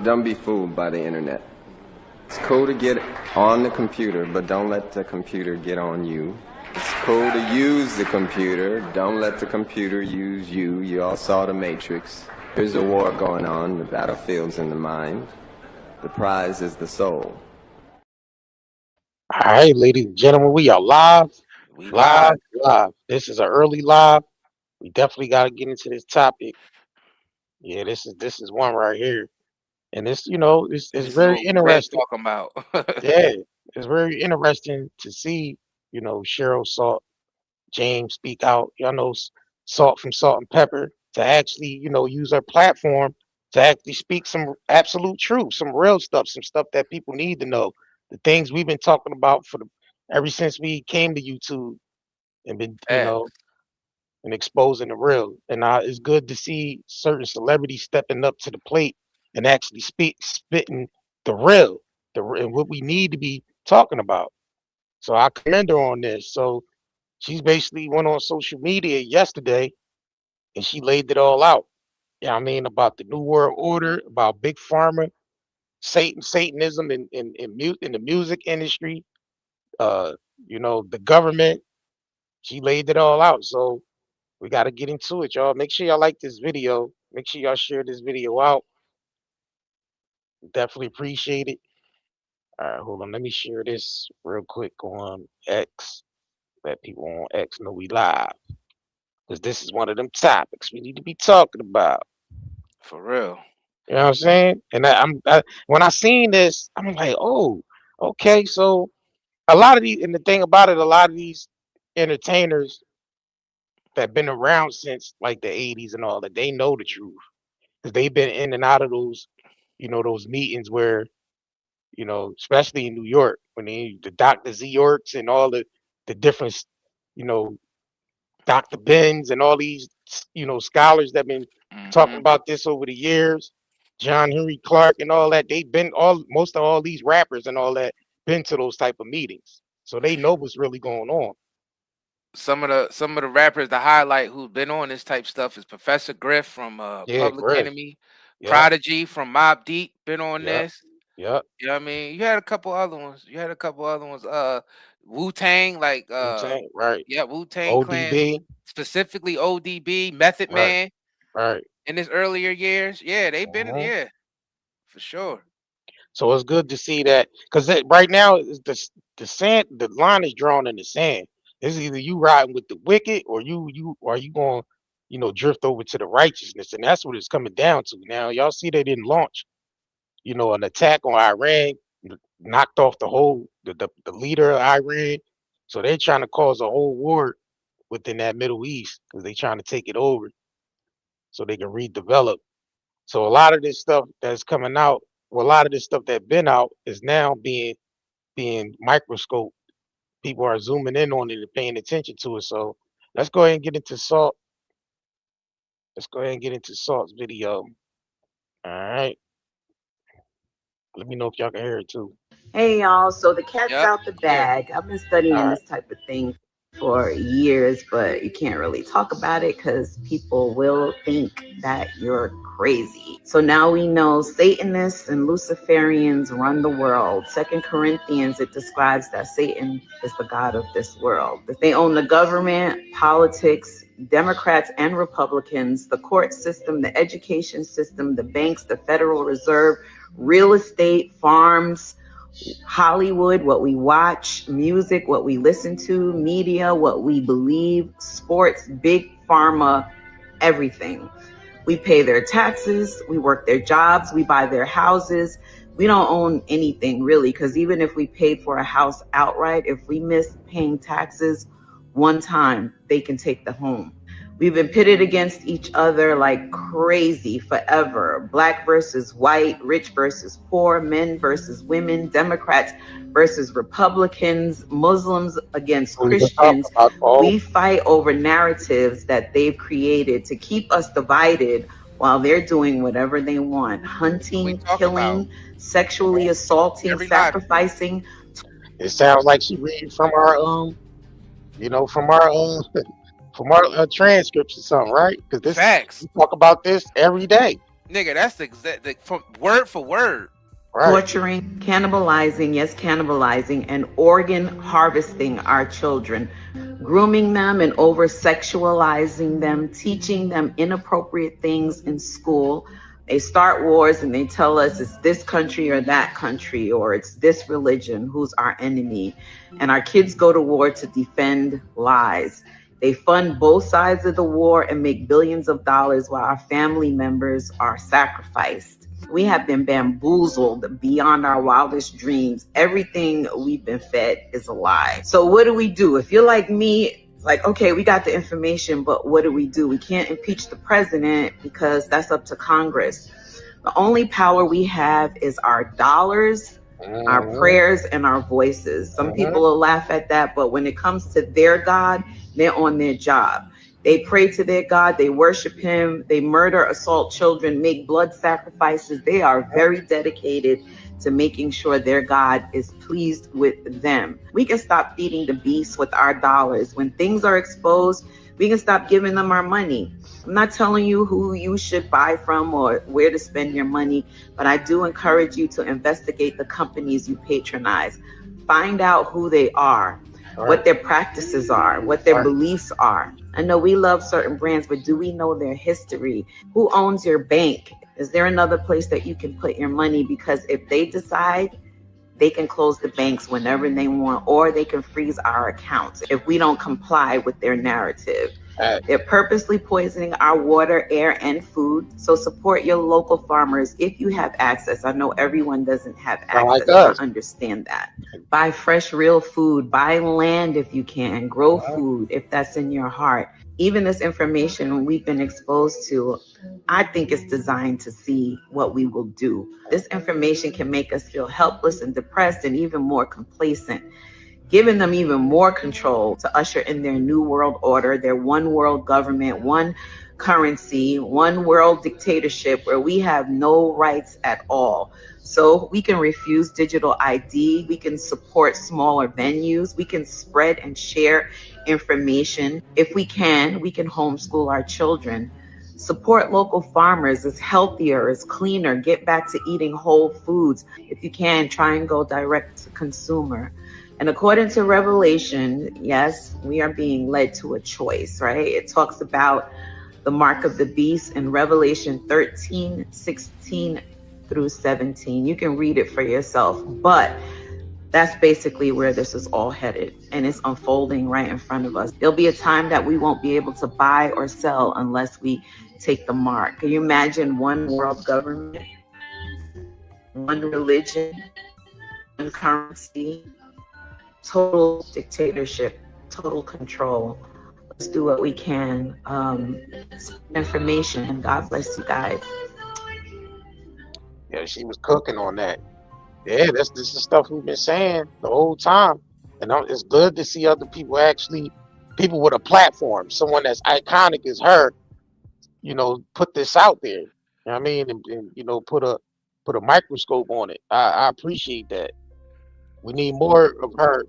Don't be fooled by the internet. It's cool to get on the computer, but don't let the computer get on you. It's cool to use the computer. Don't let the computer use you. You all saw The Matrix. There's a war going on. The battlefield's in the mind. The prize is the soul. All right, ladies and gentlemen, we are live. We Live, live. live. This is an early live. We definitely got to get into this topic. Yeah, this is one right here, and it's it's This is very what we been interesting. talking about. Yeah, it's very interesting to see Cheryl Salt James speak out. Y'all know Salt from Salt-N-Pepa to actually use her platform to actually speak some absolute truth, some real stuff, some stuff that people need to know. The things we've been talking about ever since we came to YouTube and been Facts. and exposing the real. And it's good to see certain celebrities stepping up to the plate and actually spitting the real, and what we need to be talking about. So I commend her on this. So she's basically went on social media yesterday and she laid it all out. Yeah, I mean about the New World Order, about Big Pharma, Satanism in the music industry, uh, the government. She laid it all out. So we got to get into it, y'all. Make sure y'all like this video. Make sure y'all share this video out. Definitely appreciate it. All right, hold on. Let me share this real quick on X. Let people on X know we live. Because this is one of them topics we need to be talking about. For real. You know what I'm saying? And when I seen this, I'm like, oh, okay. So a lot of these, and the thing about it, a lot of these entertainers that been around since like the 80s and all that, they know the truth. Because they've been in and out of those, those meetings where, especially in New York, when the Dr. Z Yorks and all the different, you know, Dr. Benz and all these, scholars that been talking Hmm. about this over the years, John Henry Clark and all that, they've been most of all these rappers and all that been to those type of meetings. So they know what's really going on. Some of the rappers to highlight who've been on this type stuff is Professor Griff from Yeah, Public Griff. Enemy, Yep, Prodigy from Mobb Deep been on yep, this. yep. You know what I mean? You had a couple other ones. Wu Tang, like Wu-Tang, right. yeah, Wu Tang Clan, ODB, specifically ODB, Method right, Man right. in his earlier years. Yeah, they've been, Mhm. yeah, for sure. So it's good to see that because right now the line is drawn in the sand. It's either you riding with the wicked or you going drift over to the righteousness, and that's what it's coming down to. Now y'all see they didn't launch an attack on Iran, knocked off the leader of Iran, so they're trying to cause a whole war within that Middle East because they're trying to take it over so they can redevelop. So a lot of this stuff that's coming out, well, a lot of this stuff that been out is now being microscoped. People are zooming in on it and paying attention to it. So let's go ahead and get into Salt. Let's go ahead and get into Salt's video. All right. Let me know if y'all can hear it too. Hey y'all, so the cat's Yep. out the Yeah. bag. I've been studying All right. this type of thing for years, but you can't really talk about it because people will think that you're crazy. So now we know Satanists and Luciferians run the world. 2 Corinthians, it describes that Satan is the god of this world. That they own the government, politics, Democrats and Republicans, the court system, the education system, the banks, the Federal Reserve, real estate, farms, Hollywood, what we watch, music, what we listen to, media, what we believe, sports, big pharma, everything. We pay their taxes, we work their jobs, we buy their houses. We don't own anything really, because even if we paid for a house outright, if we miss paying taxes one time, they can take the home. We've been pitted against each other like crazy forever. Black versus white, rich versus poor, men versus women, Democrats versus Republicans, Muslims against Christians. We fight over narratives that they've created to keep us divided while they're doing whatever they want. Hunting, killing, sexually assaulting, sacrificing. It sounds like she read from our from our transcripts or something, right? Because Facts. we talk about this every day. Nigga, that's the exact from word for word. Right. Torturing, cannibalizing, yes, cannibalizing, and organ harvesting our children, grooming them and over sexualizing them, teaching them inappropriate things in school. They start wars and they tell us it's this country or that country, or it's this religion who's our enemy. And our kids go to war to defend lies. They fund both sides of the war and make billions of dollars while our family members are sacrificed. We have been bamboozled beyond our wildest dreams. Everything we've been fed is a lie. So what do we do? If you're like me, like, okay, we got the information, but what do? We can't impeach the president because that's up to Congress. The only power we have is our dollars, our prayers, and our voices. Some people will laugh at that, but when it comes to their God, they're on their job. They pray to their God, they worship him, they murder, assault children, make blood sacrifices. They are very dedicated to making sure their God is pleased with them. We can stop feeding the beast with our dollars. When things are exposed, we can stop giving them our money. I'm not telling you who you should buy from or where to spend your money, but I do encourage you to investigate the companies you patronize. Find out who they are, what their practices are, what their beliefs are. I know we love certain brands, but do we know their history? Who owns your bank? Is there another place that you can put your money? Because if they decide, they can close the banks whenever they want, or they can freeze our accounts if we don't comply with their narrative. They're purposely poisoning our water, air, and food. So support your local farmers if you have access. I know everyone doesn't have access. I understand that. Buy fresh, real food. Buy land if you can. Grow food if that's in your heart. Even this information we've been exposed to, I think it's designed to see what we will do. This information can make us feel helpless and depressed and even more complacent, giving them even more control to usher in their new world order, their one world government, one currency, one world dictatorship where we have no rights at all. So we can refuse digital ID, we can support smaller venues, we can spread and share information. If we can homeschool our children. Support local farmers. It's healthier, it's cleaner. Get back to eating whole foods. If you can, try and go direct to consumer. And according to Revelation, yes, we are being led to a choice, right? It talks about the mark of the beast in Revelation 13, 16 through 17. You can read it for yourself, but that's basically where this is all headed, and it's unfolding right in front of us. There'll be a time that we won't be able to buy or sell unless we take the mark. Can you imagine one world government, one religion, one currency, total dictatorship, total control? Let's do what we can. Information, and God bless you guys. Yeah, she was cooking on that. Yeah, this is stuff we've been saying the whole time. And it's good to see other people people with a platform, someone that's iconic as her, put this out there. You know what I mean? And put a microscope on it. I appreciate that. We need more of her,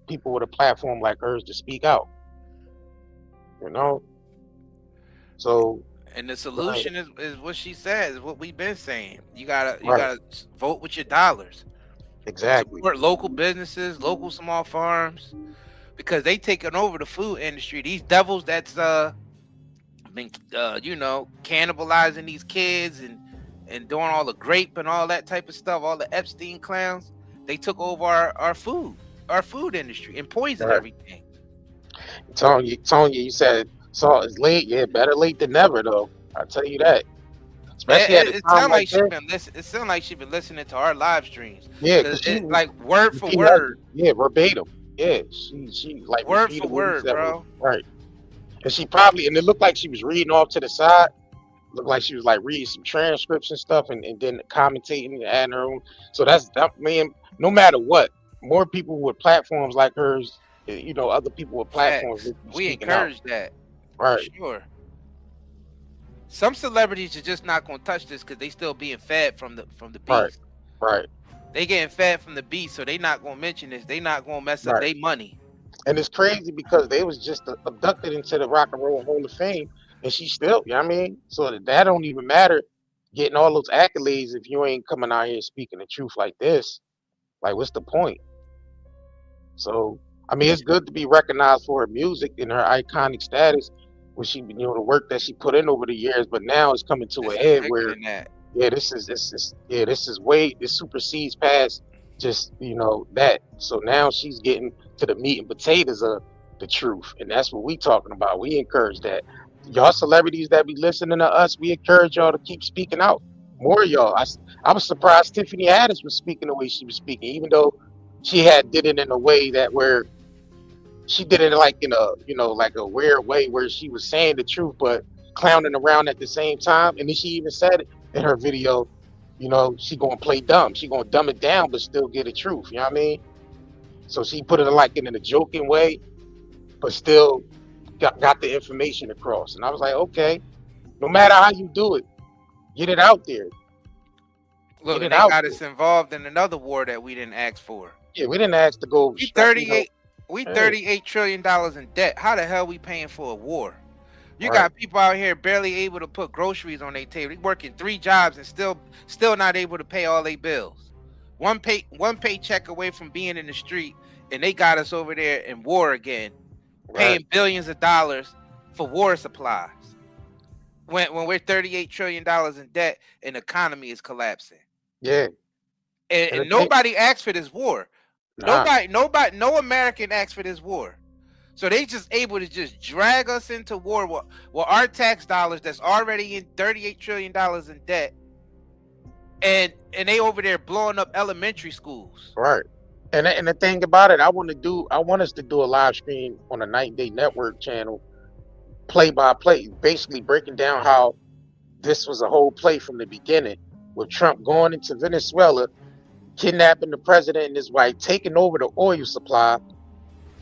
people with a platform like hers to speak out. So, and the solution is what she says, what we've been saying. You gotta vote with your dollars. Exactly. Support local businesses, local small farms, because they taking over the food industry. These devils that's been cannibalizing these kids and doing all the grape and all that type of stuff, all the Epstein clowns. They took over our food industry and poisoned everything. Tonya, you said salt is late. Yeah, better late than never, though. I'll tell you that. Especially at a time like this. It sounds like she's been listening to our live streams. Yeah, it's like word for word. Yeah, verbatim. Yeah, she like word for word, bro. Right. And she probably, and it looked like she was reading off to the side. Looked like she was like reading some transcripts and stuff, and then commentating and adding her own. So that man. No matter what, more people with platforms like hers, other people with platforms. We encourage that. Right. For sure. Some celebrities are just not going to touch this because they still being fed from the beast. Right. They getting fed from the beast, so they not going to mention this. They not going to mess up their money. And it's crazy because they was just abducted into the Rock and Roll Hall of Fame, and she still, you know what I mean? So that don't even matter. getting all those accolades if you ain't coming out here speaking the truth like this. Like, what's the point? So, I mean, it's good to be recognized for her music and her iconic status, when she, you know, the work that she put in over the years. But now it's coming to This a is head bigger where, than that. yeah, this supersedes past just, you know, that. So now she's getting to the meat and potatoes of the truth, and that's what we talking about. We encourage that. Y'all celebrities that be listening to us, we encourage y'all to keep speaking out. More of y'all. I was surprised Tiffany Haddish was speaking the way she was speaking, even though she had did it in a way that where she did it like in a, you know, like a weird way where she was saying the truth but clowning around at the same time. And then she even said it in her video, you know, she gonna play dumb. She gonna dumb it down but still get the truth. You know what I mean? So she put it like in a joking way, but still got the information across. And I was like, okay, no matter how you do it, get it out there. Look, Get and it they out got there. us involved in another war that we didn't ask for. Yeah, we didn't ask to go, We you know, 38 we hey, $38 trillion in debt. How the hell we paying for a war? You right, got people out here barely able to put groceries on their table. They working 3 jobs and still not able to pay all their bills. One paycheck away from being in the street, and they got us over there in war again, right, paying billions of dollars for war supplies. When we're $38 trillion in debt and the economy is collapsing. yeah. And And the thing, nobody asked for this war. nah, No American asked for this war. So they just able to just drag us into war with our tax dollars that's already in $38 trillion in debt. And they over there blowing up elementary schools. right. And the thing about it, I want us to do a live stream on the Night and Day Network channel, play by play, basically breaking down how this was a whole play from the beginning, with Trump going into Venezuela, kidnapping the president and his wife, taking over the oil supply,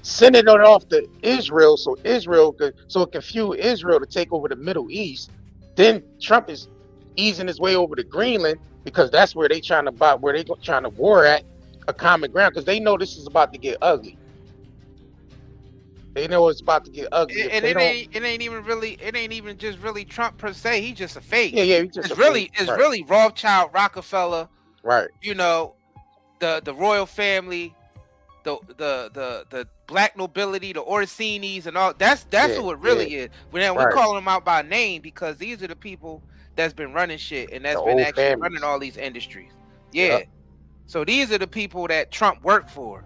sending it off to Israel, so it can fuel Israel to take over the Middle East. Then Trump is easing his way over to Greenland, because that's where they trying to war at a common ground, because they know this is about to get ugly. They know it's about to get ugly. And it ain't even just really Trump per se. He's just a face. Yeah, he's just it's a really face. it's Right. really Rothschild, Rockefeller, Right. you know, the royal family, the black nobility, the Orsinis, and all. That's who it really is. We're Right. calling them out by name because these are the people that's been running shit and that's The been old actually families. running all these industries. Yeah. Yep. So these are the people that Trump worked for,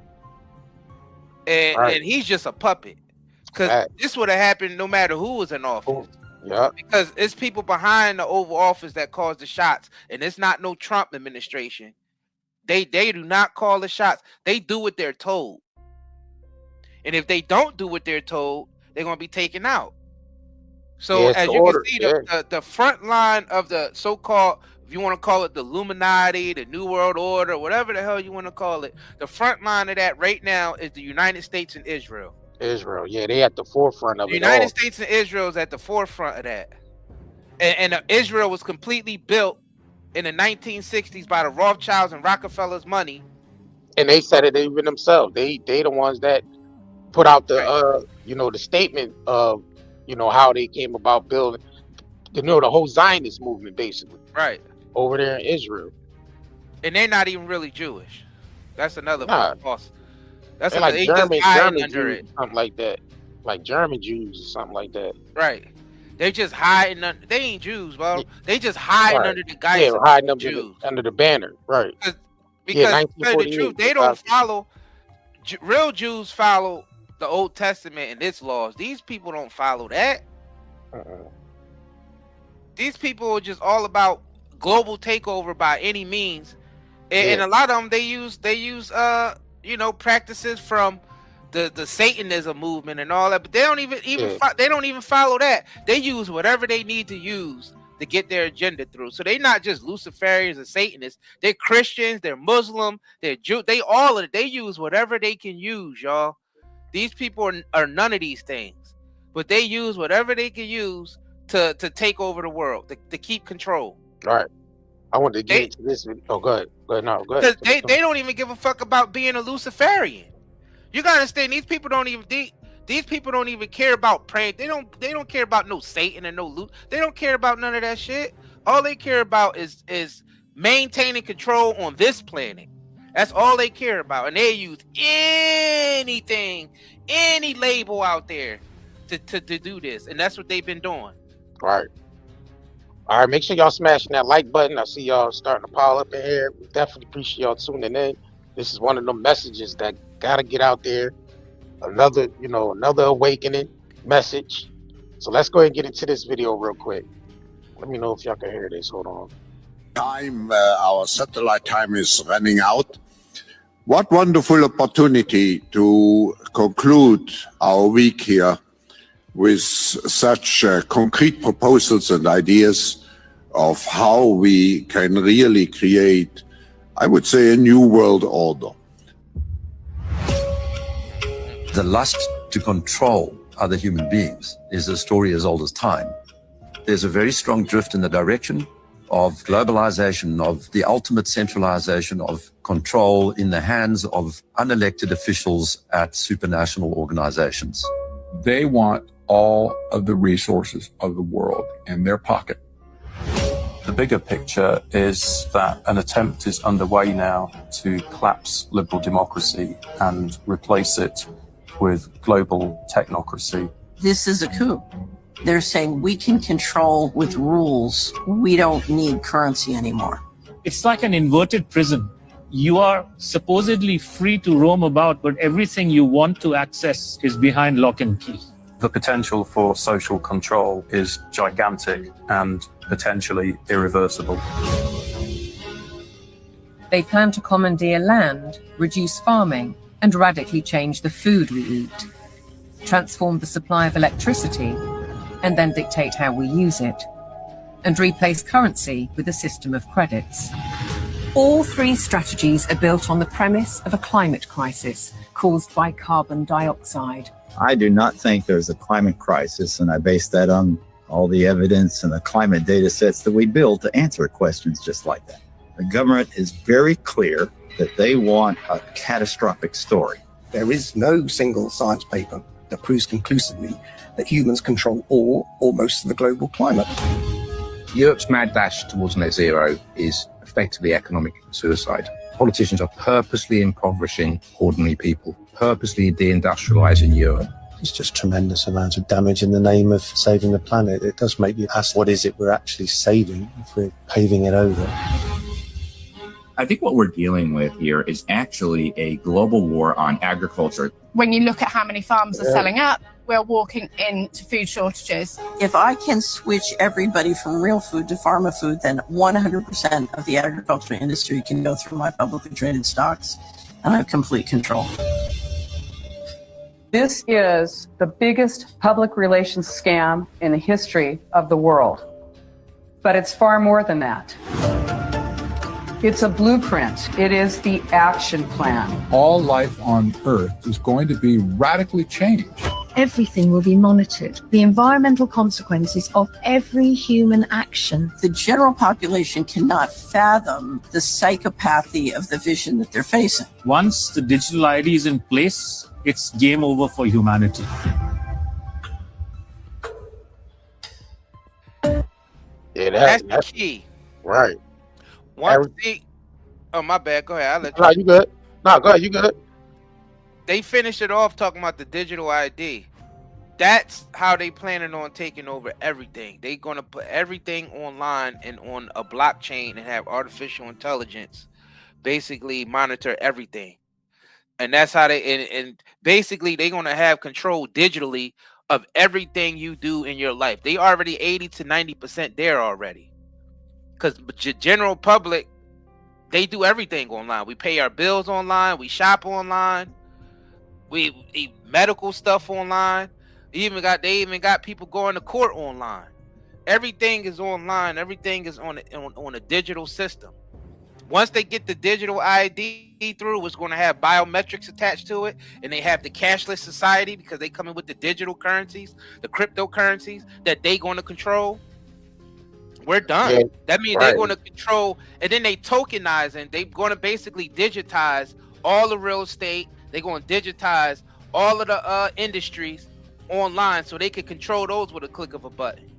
and Right. and he's just a puppet. Because Right. this would have happened no matter who was in office. Yeah. Because it's people behind the Oval Office that calls the shots, and it's not no Trump administration. They do not call the shots. They do what they're told. And if they don't do what they're told, they're going to be taken out. So as you can see, the front line of the so-called, if you want to call it the Illuminati, the New World Order, whatever the hell you want to call it, the front line of that right now is the United States and Israel. Israel, yeah, they at the forefront of the it. United all. States and Israel is at the forefront of that. And Israel was completely built in the 1960s by the Rothschilds and Rockefellers' money. And they said it even themselves. They the ones that put out the the statement of how they came about building the whole Zionist movement, basically. Right. Over there in Israel. And they're not even really Jewish. That's another false. That's like German under Jews, something like that. Like German Jews or something like that. Right. They're just hiding under, they ain't Jews, bro. They just hiding under the guise of hiding under the banner. Right. Because to tell the truth, they don't follow, real Jews follow the Old Testament and its laws. These people don't follow that. These people are just all about global takeover by any means. And a lot of them, they use practices from the Satanism movement and all that, but they don't even follow that. They use whatever they need to use to get their agenda through. So they're not just Luciferians and Satanists. They're Christians, they're Muslim, they're Jew. They use whatever they can use, y'all. These people are none of these things, but they use whatever they can use to take over the world, to keep control. Right. I want to get into this. Oh, go ahead. Go ahead. No, go ahead. Because they don't even give a fuck about being a Luciferian. You gotta understand, these people don't even care about praying. They don't care about no Satan and no Luke. They don't care about none of that shit. All they care about is maintaining control on this planet. That's all they care about, and they use anything, any label out there to do this, and that's what they've been doing. Right. All right, make sure y'all smashing that like button. I see y'all starting to pile up in here. We definitely appreciate y'all tuning in. This is one of the messages that gotta get out there. Another awakening message. So let's go ahead and get into this video real quick. Let me know if y'all can hear this. Hold on. Our satellite time is running out. What wonderful opportunity to conclude our week here with such concrete proposals and ideas of how we can really create, I would say, a new world order. The lust to control other human beings is a story as old as time. There's a very strong drift in the direction of globalization, of the ultimate centralization of control in the hands of unelected officials at supranational organizations. They want all of the resources of the world in their pocket. The bigger picture is that an attempt is underway now to collapse liberal democracy and replace it with global technocracy. This is a coup. They're saying we can control with rules. We don't need currency anymore. It's like an inverted prison. You are supposedly free to roam about, but everything you want to access is behind lock and key. The potential for social control is gigantic and potentially irreversible. They plan to commandeer land, reduce farming, and radically change the food we eat, transform the supply of electricity, and then dictate how we use it, and replace currency with a system of credits. All three strategies are built on the premise of a climate crisis caused by carbon dioxide. I do not think there's a climate crisis, and I base that on all the evidence and the climate data sets that we build to answer questions just like that. The government is very clear that they want a catastrophic story. There is no single science paper that proves conclusively that humans control all or most of the global climate. Europe's mad dash towards net zero is effectively economic suicide. Politicians are purposely impoverishing ordinary people, purposely deindustrializing Europe. It's just tremendous amounts of damage in the name of saving the planet. It does make you ask, what is it we're actually saving if we're paving it over? I think what we're dealing with here is actually a global war on agriculture. When you look at how many farms are selling up, we're walking into food shortages. If I can switch everybody from real food to pharma food, then 100% of the agricultural industry can go through my publicly traded stocks, and I have complete control. This is the biggest public relations scam in the history of the world. But it's far more than that. It's a blueprint. It is the action plan. All life on Earth is going to be radically changed. Everything will be monitored. The environmental consequences of every human action. The general population cannot fathom the psychopathy of the vision that they're facing. Once the digital ID is in place, it's game over for humanity. Yeah, that's key. Right. Oh, my bad. Go ahead. I'll let you. No, you good. No, go ahead. You good. They finished it off talking about the digital ID. That's how they planning on taking over everything. They're going to put everything online and on a blockchain and have artificial intelligence basically monitor everything. And that's how they, and basically they're going to have control digitally of everything you do in your life. They already 80 to 90% there already. Because the general public, they do everything online. We pay our bills online. We shop online. We eat medical stuff online. They even got people going to court online. Everything is online. Everything is on a digital system. Once they get the digital ID through, it's going to have biometrics attached to it, and they have the cashless society because they come in with the digital currencies, the cryptocurrencies that they going to control. We're done. Yeah, that means they're going to control, and then they tokenize, and they're going to basically digitize all the real estate. They're going to digitize all of the industries online so they can control those with a click of a button.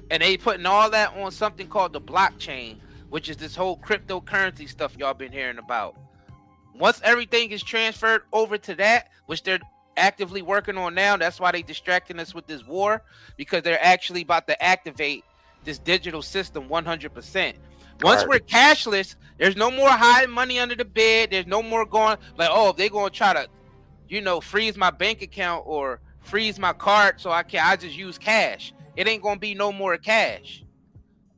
And they putting all that on something called the blockchain, which is this whole cryptocurrency stuff y'all been hearing about. Once everything is transferred over to that, which they're actively working on now, that's why they distracting us with this war, because they're actually about to activate this digital system 100%. Once we're cashless, there's no more hiding money under the bed. There's no more going like, oh, if they're going to try to, you know, freeze my bank account or freeze my card so I just use cash. It ain't going to be no more cash.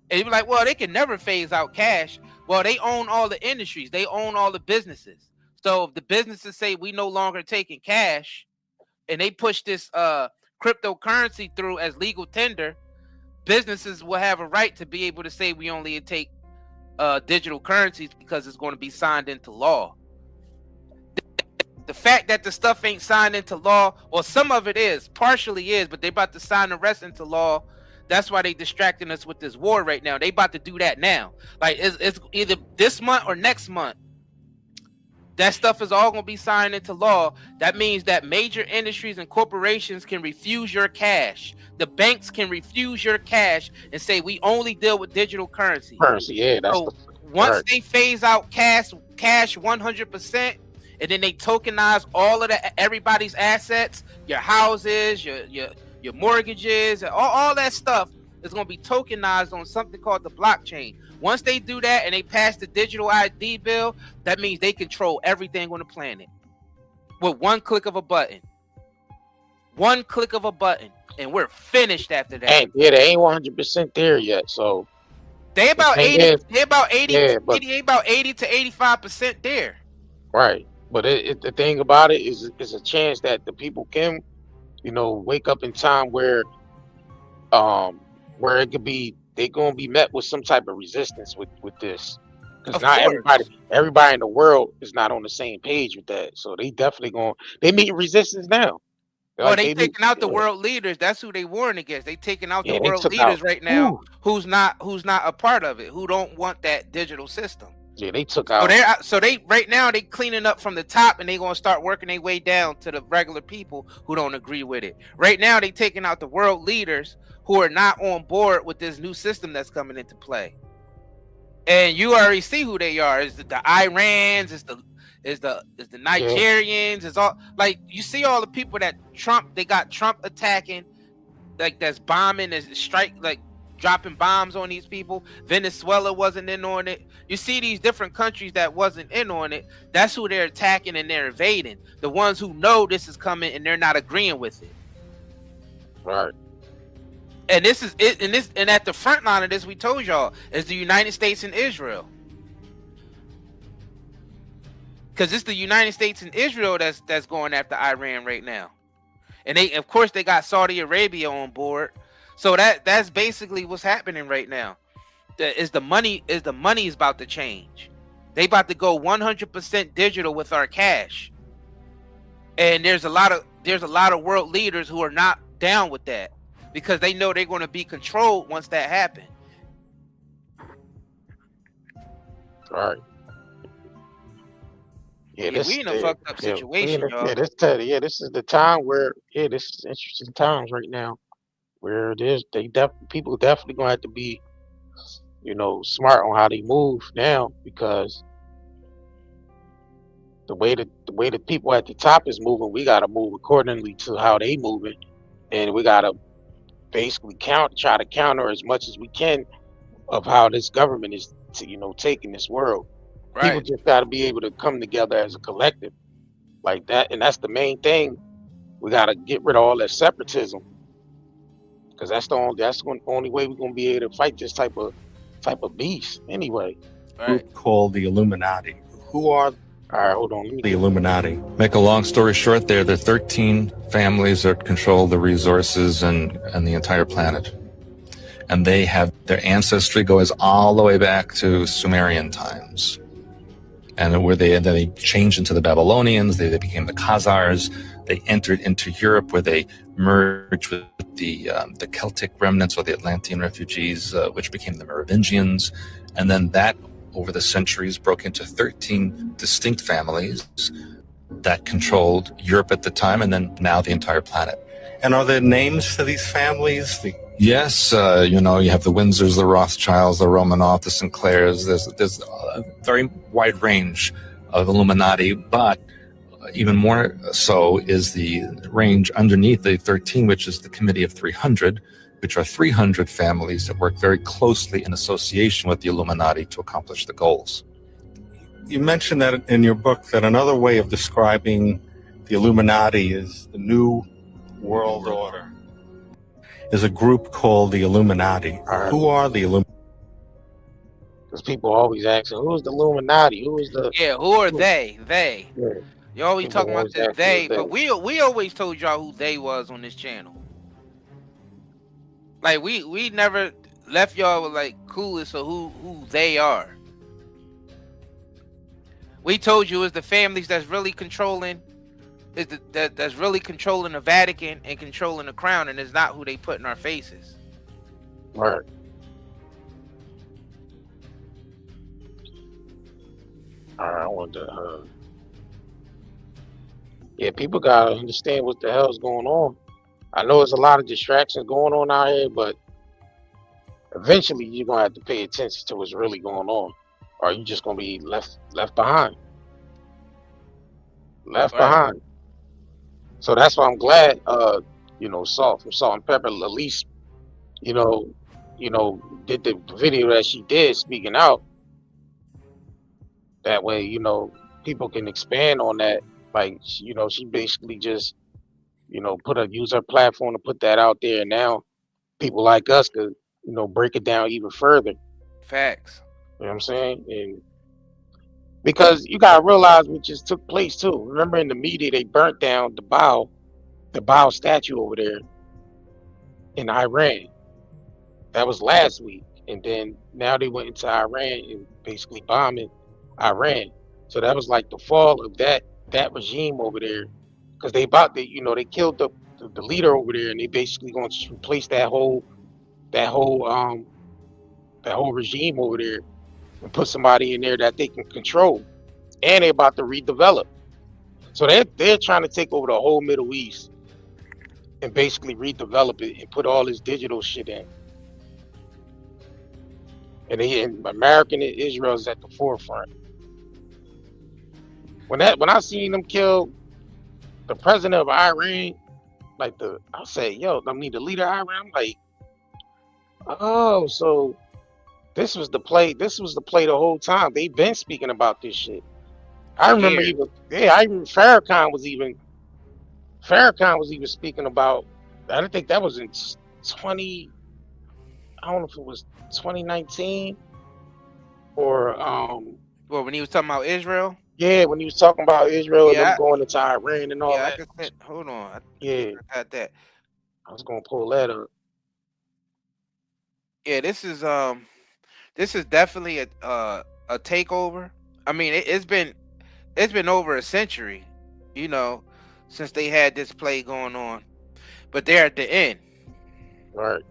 And you be like, well, they can never phase out cash. Well, they own all the industries. They own all the businesses. So if the businesses say we no longer taking cash and they push this cryptocurrency through as legal tender, businesses will have a right to be able to say we only take digital currencies because it's going to be signed into law. The fact that the stuff ain't signed into law, or some of it is, partially is, but they about to sign the rest into law. That's why they distracting us with this war right now. They about to do that now. Like it's either this month or next month. That stuff is all going to be signed into law. That means that major industries and corporations can refuse your cash. The banks can refuse your cash and say we only deal with digital currency. Yeah, that's so once they phase out cash 100%, and then they tokenize all of everybody's assets, your houses, your mortgages, and all that stuff is going to be tokenized on something called the blockchain. Once they do that and they pass the digital ID bill, that means they control everything on the planet with one click of a button. One click of a button, and we're finished after that. They ain't 100% there yet. So they about 80. They about 80. Yeah, about 80 to 85% there. Right, but the thing about it is a chance that the people can, you know, wake up in time where it could be they're gonna be met with some type of resistance with this, because not everybody in the world is not on the same page with that. So they definitely they meet resistance now. Well, they taking out the world leaders. That's who they warring against. They taking out the world leaders right now. Who's not a part of it? Who don't want that digital system? Yeah, they took out. So they right now they cleaning up from the top, and they gonna start working their way down to the regular people who don't agree with it. Right now they taking out the world leaders who are not on board with this new system that's coming into play. And you already see who they are. Is the Irans? Is the Nigerians? It's all like you see all the people that they got Trump attacking, like that's bombing, is strike like dropping bombs on these people. Venezuela wasn't in on it. You see these different countries that wasn't in on it. That's who they're attacking and they're invading. The ones who know this is coming and they're not agreeing with it. Right. And this is it. And at the front line of this, we told y'all, is the United States and Israel. Because it's the United States and Israel that's going after Iran right now. And of course they got Saudi Arabia on board. So that's basically what's happening right now. The money is about to change. They about to go 100% digital with our cash. And there's a lot of world leaders who are not down with that, because they know they're going to be controlled once that happens. All right. Yeah, we in a fucked up situation, y'all. This is the time where this is interesting times right now, where people definitely gonna have to be, you know, smart on how they move now, because the way the people at the top is moving, we gotta move accordingly to how they moving, and we gotta basically try to counter as much as we can of how this government is, taking this world. Right. People just got to be able to come together as a collective like that, and that's the main thing. We got to get rid of all that separatism, because that's the only way we're gonna be able to fight this type of beast. Anyway, group called the Illuminati. Who are? All right, hold on. The Illuminati. Make a long story short, there are 13 families that control the resources and the entire planet, and they have their ancestry goes all the way back to Sumerian times. And where they changed into the Babylonians, they became the Khazars. They entered into Europe, where they merged with the Celtic remnants or the Atlantean refugees, which became the Merovingians. And then that, over the centuries, broke into 13 distinct families that controlled Europe at the time, and then now the entire planet. And are there names for these families? Yes, you know, you have the Windsors, the Rothschilds, the Romanov, the Sinclairs. There's a very wide range of Illuminati, but even more so is the range underneath the 13, which is the Committee of 300, which are 300 families that work very closely in association with the Illuminati to accomplish the goals. You mentioned that in your book, that another way of describing the Illuminati is the New World Order. There's a group called the Illuminati. Who are the Illuminati? Because people always asking, who's the Illuminati? Who is the... Yeah, who are they? They. Yeah. You always People talking about always this ask they, who's but we always told y'all who they was on this channel. Like we never left y'all with like clueless of who they are. We told you it's the families that's really controlling, that's really controlling the Vatican and controlling the crown, and it's not who they put in our faces. Right. I want to. Yeah, people gotta understand what the hell's going on. I know there's a lot of distractions going on out here, but eventually you're gonna have to pay attention to what's really going on, or you just gonna be left behind. Left behind. So that's why I'm glad, you know, Salt from Salt-N-Pepa at least, you know, did the video that she did speaking out. That way, you know, people can expand on that. Like, you know, she basically just, you know, use her platform to put that out there, and now people like us could, you know, break it down even further. Facts. You know what I'm saying? And because you gotta realize what just took place too. Remember in the media they burnt down the Bao statue over there in Iran. That was last week, and then now they went into Iran and basically bombing Iran. So that was like the fall of that regime over there, because they killed the leader over there, and they basically going to replace that whole regime over there and put somebody in there that they can control, and they're about to redevelop. So they're trying to take over the whole Middle East and basically redevelop it and put all this digital shit in. And America and Israel is at the forefront. When I seen them kill the president of Iran, like I say, yo, I mean the leader of Iran, I'm like, oh, so this was the play. This was the play the whole time. They've been speaking about this shit. I remember Farrakhan was even speaking about. I don't think that was in 20. I don't know if it was 2019 or Well, when he was talking about Israel. Yeah, when he was talking about Israel and them going into Iran and all that. Hold on. I got that. I was gonna pull that up. Yeah, this is definitely a takeover. I mean, it's been over a century, you know, since they had this play going on, but they're at the end. Right.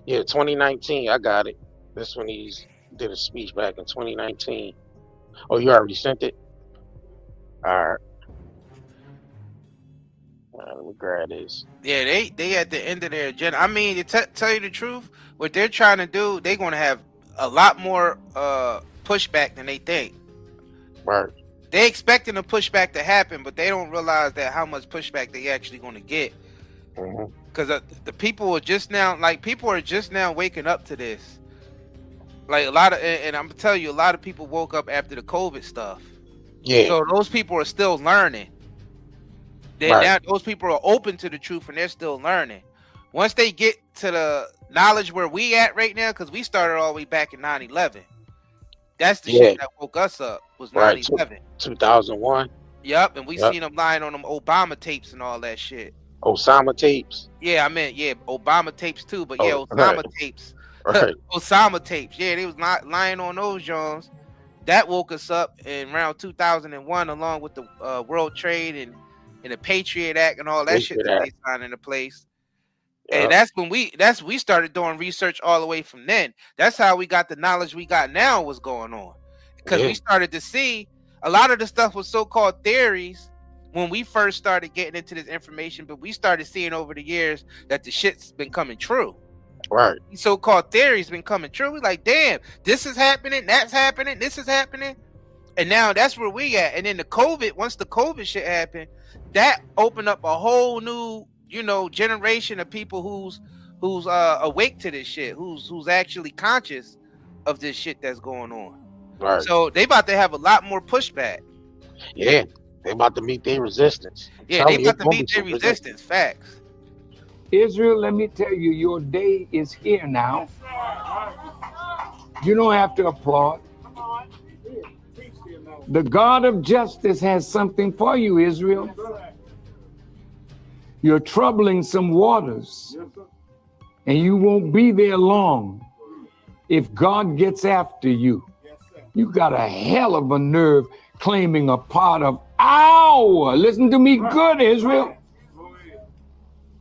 Yeah, 2019. I got it. This one he did a speech back in 2019. Oh, you already sent it? All right. Let me grab this. Yeah, they at the end of their agenda. I mean, to tell you the truth, what they're trying to do, they're going to have a lot more pushback than they think. Right. They expecting a pushback to happen, but they don't realize that how much pushback they actually going to get. Because the people are just now, waking up to this. Like a lot of, and I'm gonna tell you, a lot of people woke up after the COVID stuff. Yeah. So those people are still learning. Now those people are open to the truth and they're still learning. Once they get to the knowledge where we at right now, because we started all the way back in 9/11. That's the shit that woke us up, was 9/11. 2001. Yep, and we seen them lying on them Obama tapes and all that shit. Osama tapes. Yeah, I meant Obama tapes too, but Osama tapes. Right. Osama tapes. Yeah, they was not lying on those Jones. That woke us up in around 2001, along with the World Trade and the Patriot Act and all that shit that they signed into place. And that's when we started doing research all the way from then. That's how we got the knowledge we got now was going on. Because we started to see a lot of the stuff was so-called theories when we first started getting into this information, but we started seeing over the years that the shit's been coming true. Right. These so-called theories been coming true. We like, damn, this is happening, that's happening, this is happening. And now that's where we at. And then once the COVID shit happened, that opened up a whole new, generation of people who's awake to this shit, who's actually conscious of this shit that's going on. Right. So they about to have a lot more pushback. Yeah, they about to meet their resistance. Yeah, they about to meet their resistance. Facts. Israel, let me tell you, your day is here now. You don't have to applaud. The God of justice has something for you, Israel. You're troubling some waters, and you won't be there long if God gets after you. You got a hell of a nerve claiming a part of our. Listen to me good, Israel.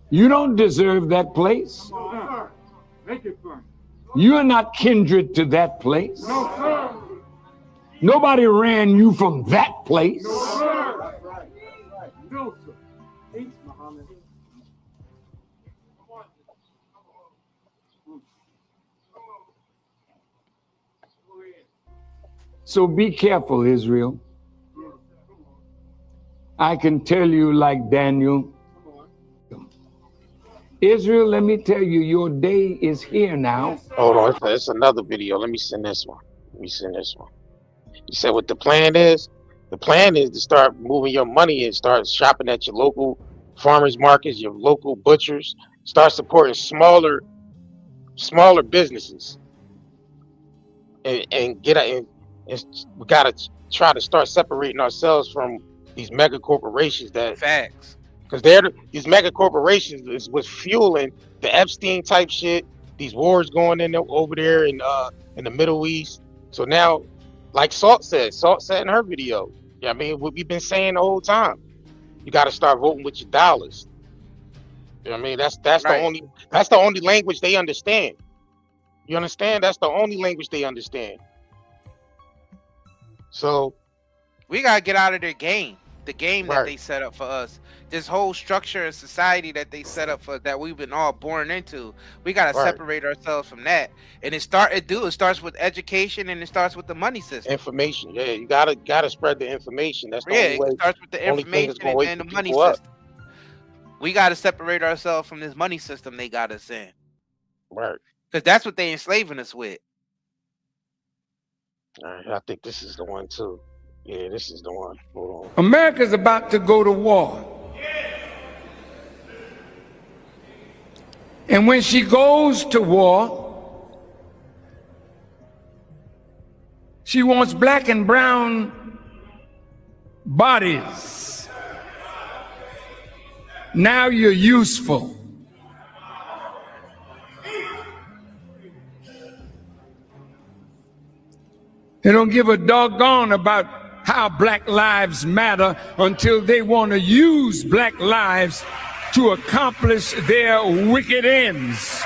You don't deserve that place. You're not kindred to that place. Nobody ran you from that place. So be careful, Israel. I can tell you like Daniel. Israel, let me tell you, your day is here now. Hold on, it's another video. Let me send this one. You said what the plan is? The plan is to start moving your money and start shopping at your local farmers markets, your local butchers. Start supporting smaller businesses. And we gotta try to start separating ourselves from these mega corporations that facts. Because these mega corporations is what's fueling the Epstein type shit, these wars going in over there in the Middle East. So now, like Salt said in her video, I mean, what we've been saying the whole time, you got to start voting with your dollars. You know what I mean? That's right. That's the only language they understand. You understand? That's the only language they understand. So we gotta get out of their game. The game right. that they set up for us, this whole structure and society that they set up for, that we've been all born into, we got to separate ourselves from that. And it starts with education, and it starts with the money system. Information, yeah, you gotta spread the information. That's the only way. It starts with the information and the money system. We got to separate ourselves from this money system they got us in, right? Because that's what they enslaving us with. All right, I think this is the one too. Yeah, this is the one. Hold on. America's about to go to war. And when she goes to war, she wants black and brown bodies. Now you're useful. They don't give a doggone about how black lives matter until they want to use black lives to accomplish their wicked ends.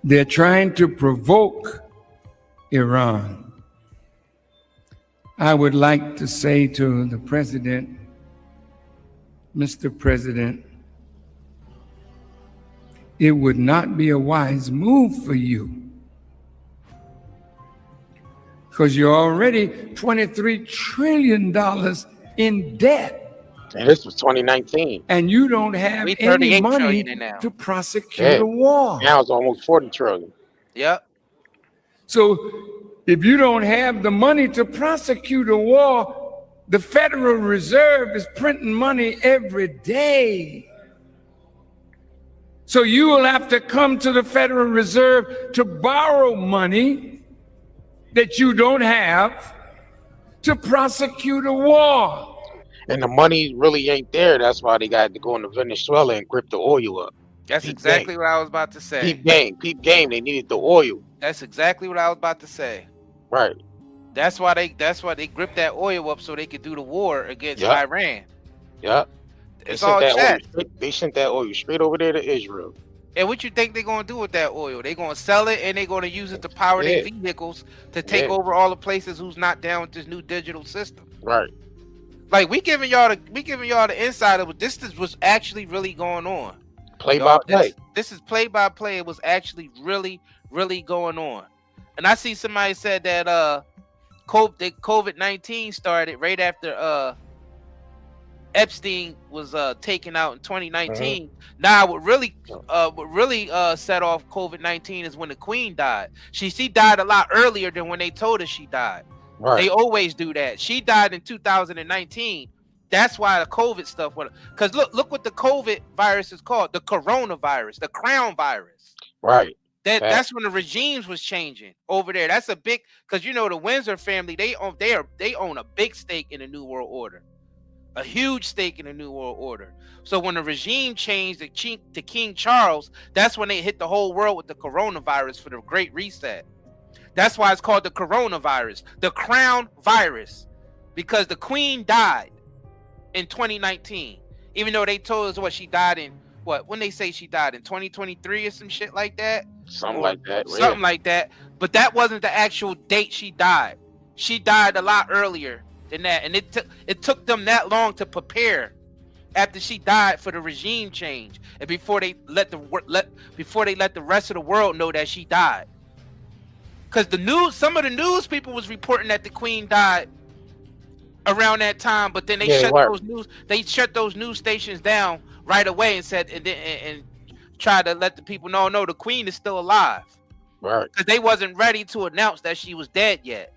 They're trying to provoke Iran. I would like to say to the president, Mr. President, it would not be a wise move for you, because you're already $23 trillion in debt. And this was 2019. And you don't have any money to prosecute a war. Now it's almost 40 trillion. Yep. So if you don't have the money to prosecute a war, the Federal Reserve is printing money every day. So you will have to come to the Federal Reserve to borrow money that you don't have to prosecute a war. And the money really ain't there. That's why they got to go into Venezuela and grip the oil up. That's exactly what I was about to say. Peep game. They needed the oil. That's exactly what I was about to say. Right. That's why they gripped that oil up so they could do the war against Yep. Iran. Yep. It's all chat. They sent that oil straight over there to Israel. And what you think they're gonna do with that oil? They're gonna sell it and they're gonna use it to power their vehicles to take over all the places who's not down with this new digital system. Right. Like we giving y'all the inside of it. This is what's actually really going on. Play by play. This is play by play. It was actually really, really going on. And I see somebody said that COVID-19 started right after Epstein was taken out in 2019. Now what really set off COVID-19 is when the Queen died. She died a lot earlier than when they told us she died. Right. They always do that. She died in 2019. That's why the COVID stuff went. Because look what the COVID virus is called, the coronavirus, the crown virus. Right. That's when the regimes was changing over there. That's a big, because you know the Windsor family, they own a big stake in the New World Order, a huge stake in the New World Order. So when the regime changed to King Charles, that's when they hit the whole world with the coronavirus for the Great Reset. That's why it's called the coronavirus, the crown virus, because the Queen died in 2019, even though they told us she died in when they say she died in 2023 or some shit like that. Something like that. Something like that. But that wasn't the actual date she died. She died a lot earlier than that, and it took them that long to prepare after she died for the regime change, and before they let the rest of the world know that she died. Because some of the news people was reporting that the Queen died around that time, but then they shut those news stations down right away and said and tried to let the people know, no, the Queen is still alive. Right. Because they wasn't ready to announce that she was dead yet.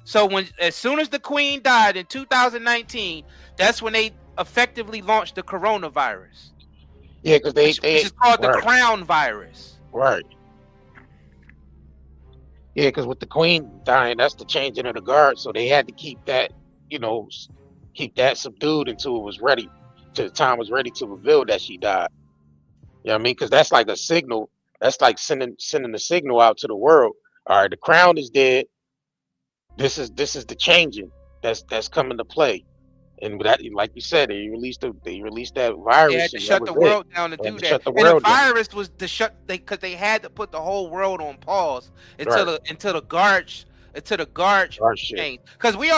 So as soon as the Queen died in 2019, that's when they effectively launched the coronavirus. Yeah, because which is called the crown virus. Right. Yeah, because with the Queen dying, that's the changing of the guard. So they had to keep that, keep that subdued until it was ready, till the time was ready to reveal that she died. You know what I mean? Because that's like a signal. That's like sending the signal out to the world. All right, the crown is dead. This is the changing that's coming to play. And that, like you said, they released that virus. They had to shut the world down to do that. And the virus was to because they had to put the whole world on pause until the guards changed. Because we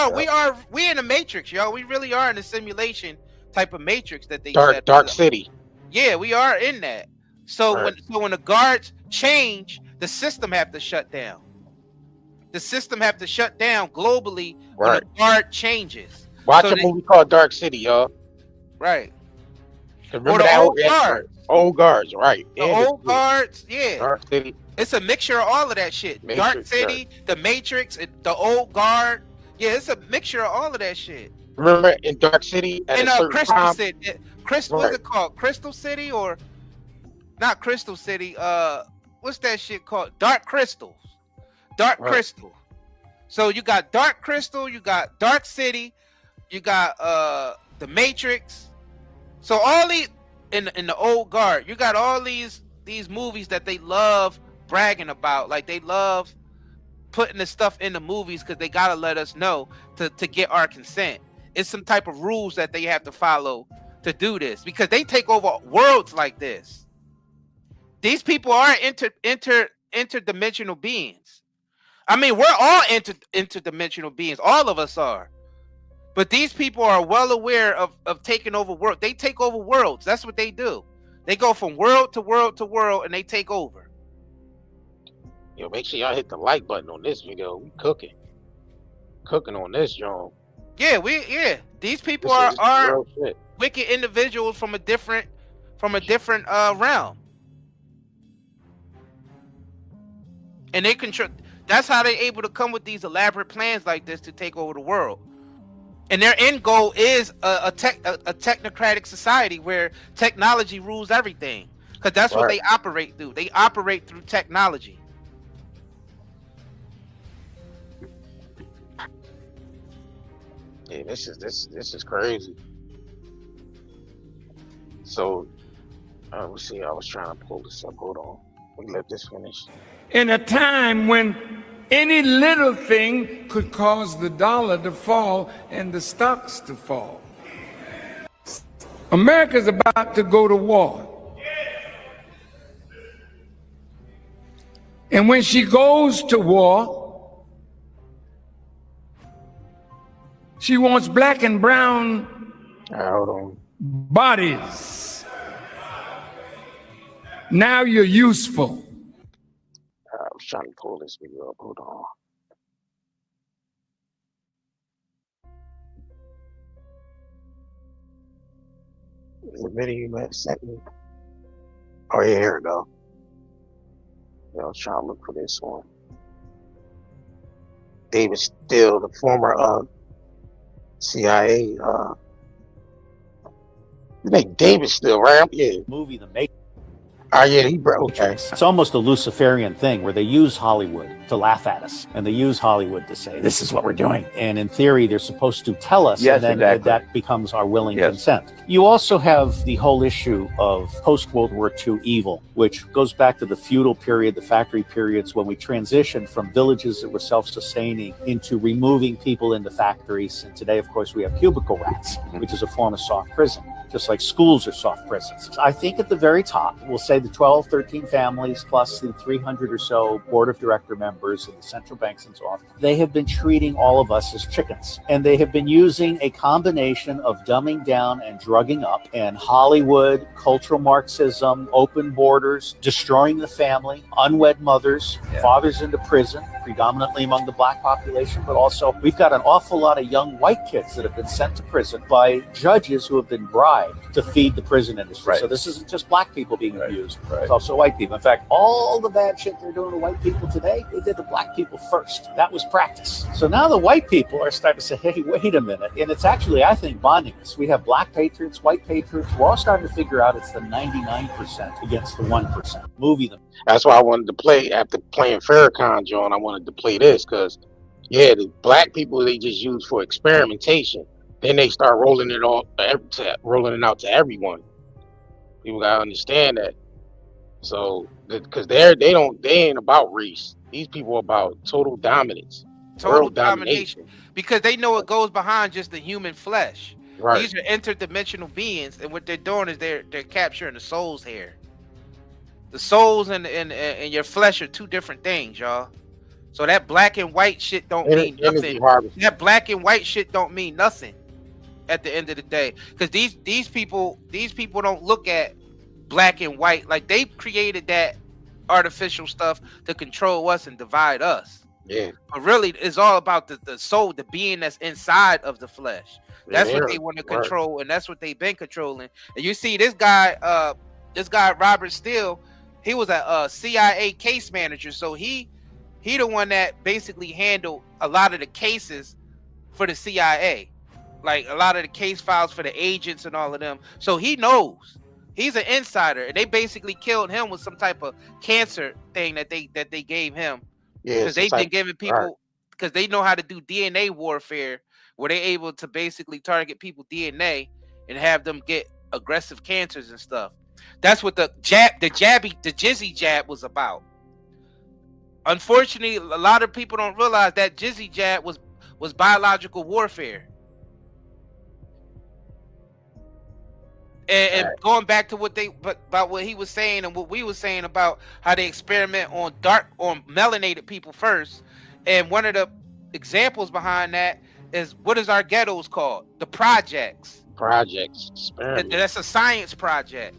in the matrix, y'all. We really are in a simulation type of matrix that they dark city. Yeah, we are in that. So when the guards change, the system have to shut down. The system have to shut down globally when the guard changes. Watch a movie called Dark City, y'all. Right. Remember that old guards. Old guards, right. The old guards, yeah. Dark City. It's a mixture of all of that shit. Matrix, Dark City, the Matrix, the old guard. Yeah, it's a mixture of all of that shit. Remember in Dark City? In Crystal City. What's it called? Crystal City or not Crystal City? What's that shit called? Dark Crystals. Dark Crystal. So you got Dark Crystal, you got Dark City, you got the Matrix. So all these in the old guard, you got all these movies that they love bragging about. Like they love putting the stuff in the movies because they gotta let us know to get our consent. It's some type of rules that they have to follow to do this because they take over worlds like this. These people are interdimensional beings. I mean, we're all interdimensional beings. All of us are. But these people are well aware of taking over world. They take over worlds. That's what they do. They go from world to world to world and they take over. Yo, make sure y'all hit the like button on this video. We cooking on this, John. Yeah, these people are wicked individuals from a different realm. And they control. That's how they're able to come with these elaborate plans like this to take over the world. And their end goal is a technocratic society where technology rules everything. Because that's what they operate through. They operate through technology. Yeah, this is crazy. So, let's see. I was trying to pull this up. Hold on. We let this finish. In a time when Any little thing could cause the dollar to fall and the stocks to fall. America's about to go to war. And when she goes to war, she wants black and brown bodies. Now you're useful. I was trying to pull this video up. Hold on. The video you had sent me. Oh yeah, here we go. Yeah, I was trying to look for this one. David Steele, the former CIA. His name David Steele, right? Yeah. Movie The Matrix. Yeah, he broke. Okay. It's almost a Luciferian thing where they use Hollywood to laugh at us, and they use Hollywood to say, this is what we're doing. And in theory, they're supposed to tell us, Yes, and then exactly. that becomes our willing consent. You also have the whole issue of post-World War II evil, which goes back to the feudal period, the factory periods, when we transitioned from villages that were self-sustaining into removing people into factories. And today, of course, we have cubicle rats, which is a form of soft prison, just like schools are soft prisons. I think at the very top, we'll say the 12, 13 families plus the 300 or so board of director members and the central banks and so on, they have been treating all of us as chickens. And they have been using a combination of dumbing down and drugging up and Hollywood, cultural Marxism, open borders, destroying the family, unwed mothers, fathers into prison, predominantly among the black population, but also we've got an awful lot of young white kids that have been sent to prison by judges who have been bribed to feed the prison industry. Right. So this isn't just black people being abused, it's also white people. In fact, all the bad shit they're doing to white people today, they did to black people first. That was practice. So now the white people are starting to say, hey, wait a minute. And it's actually, I think, bonding us. We have black patriots, white patriots. We're all starting to figure out it's the 99% against the 1%. Movie them. That's why I wanted to play, after playing Farrakhan, John, I wanted to play this because, yeah, the black people, they just use for experimentation. Then they start rolling it out to everyone. People gotta understand that. So, because they ain't about race. These people are about total dominance, Total world domination. Because they know it goes behind just the human flesh. Right. These are interdimensional beings, and what they're doing is they're capturing the souls here. The souls and your flesh are two different things, y'all. So that black and white shit don't mean nothing. That black and white shit don't mean nothing at the end of the day. Because these people don't look at black and white. Like, they created that artificial stuff to control us and divide us. Yeah. But really, it's all about the soul, the being that's inside of the flesh. That's what they want to control, and that's what they've been controlling. And you see this guy Robert Steele, he was a CIA case manager, so he the one that basically handled a lot of the cases for the CIA, like a lot of the case files for the agents and all of them. So he knows. He's an insider, and they basically killed him with some type of cancer thing that they gave him. Yeah, because they've been giving people, because they know how to do DNA warfare, where they're able to basically target people DNA and have them get aggressive cancers and stuff. That's what the jizzy jab was about. Unfortunately, a lot of people don't realize that jizzy jab was biological warfare. And going back to about what he was saying and what we were saying about how they experiment on melanated people first. And one of the examples behind that is, what is our ghettos called? The projects. Experiment. That's a science project.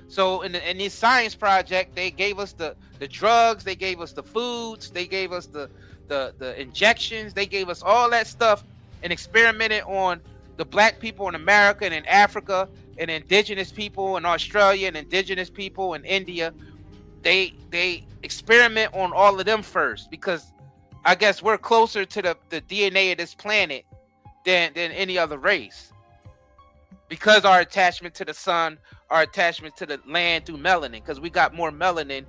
So in this science project, they gave us the drugs, they gave us the foods, they gave us the injections, they gave us all that stuff and experimented on the black people in America and in Africa, and indigenous people in Australia, and indigenous people in India. They experiment on all of them first, because I guess we're closer to the DNA of this planet than any other race, because our attachment to the sun, our attachment to the land through melanin, because we got more melanin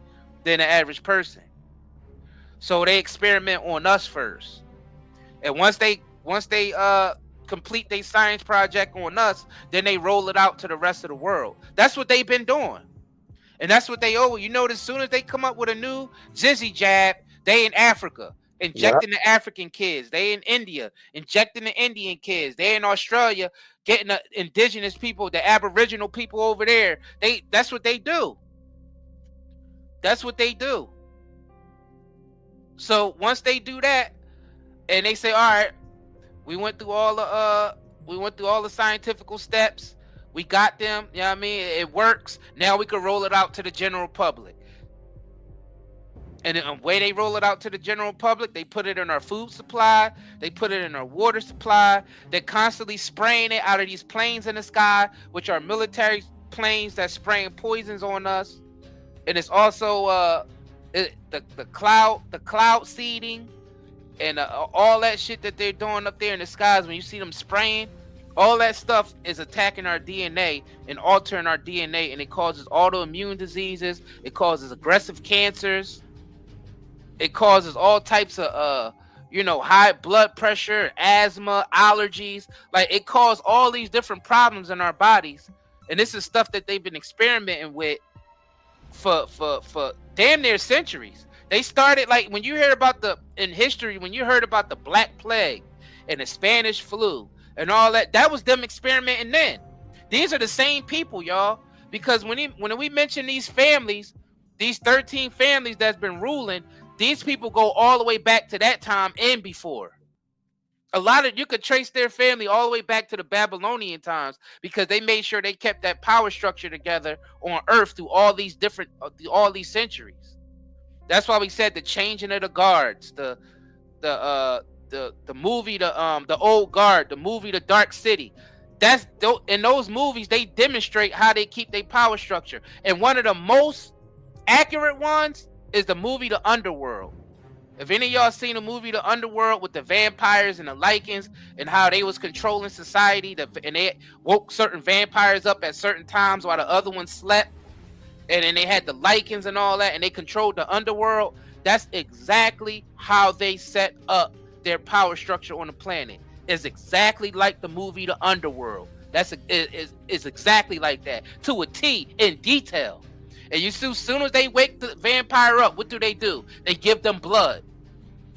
than the average person. So they experiment on us first, and once they complete their science project on us, then they roll it out to the rest of the world. That's what they've been doing, and that's what they owe. You notice, as soon as they come up with a new jizzy jab, they in Africa, injecting the African kids. They in India, injecting the Indian kids. They in Australia, getting the indigenous people, the Aboriginal people over there. That's what they do. That's what they do. So once they do that, and they say, all right, we went through all the scientific steps. We got them. You know what I mean? It works. Now we can roll it out to the general public. And the way they roll it out to the general public, they put it in our food supply. They put it in our water supply. They're constantly spraying it out of these planes in the sky, which are military planes that spraying poisons on us. And it's also the cloud seeding and all that shit that they're doing up there in the skies. When you see them spraying, all that stuff is attacking our DNA and altering our DNA, and it causes autoimmune diseases. It causes aggressive cancers. It causes all types of high blood pressure, asthma, allergies. Like, it causes all these different problems in our bodies. And this is stuff that they've been experimenting with for damn near centuries. They started, like, when you hear about in history, when you heard about the Black Plague and the Spanish flu and all that, that was them experimenting then. These are the same people, y'all. Because when we mention these families, these 13 families that's been ruling, these people go all the way back to that time and before. You could trace their family all the way back to the Babylonian times, because they made sure they kept that power structure together on earth through all these centuries. That's why we said the changing of the guards, the movie, the Old Guard, the movie, The Dark City. In those movies, they demonstrate how they keep their power structure. And one of the most accurate ones is the movie The Underworld. If any of y'all seen the movie The Underworld with the vampires and the Lycans and how they was controlling society, and they woke certain vampires up at certain times while the other ones slept, and then they had the Lycans and all that, and they controlled the underworld. That's exactly how they set up their power structure on the planet. It's exactly like the movie The Underworld. It's exactly like that, to a T, in detail. And you see, as soon as they wake the vampire up, what do? They give them blood.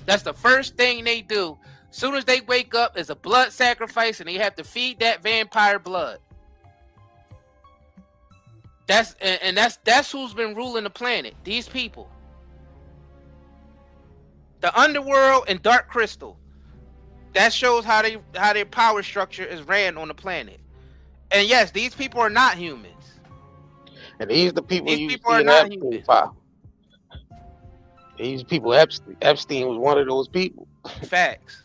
That's the first thing they do. As soon as they wake up, is a blood sacrifice, and they have to feed that vampire blood. That's who's been ruling the planet. These people. The Underworld and Dark Crystal. That shows how their power structure is ran on the planet. And yes, these people are not humans. And these the people you see in Epstein file. These people, Epstein was one of those people. Facts.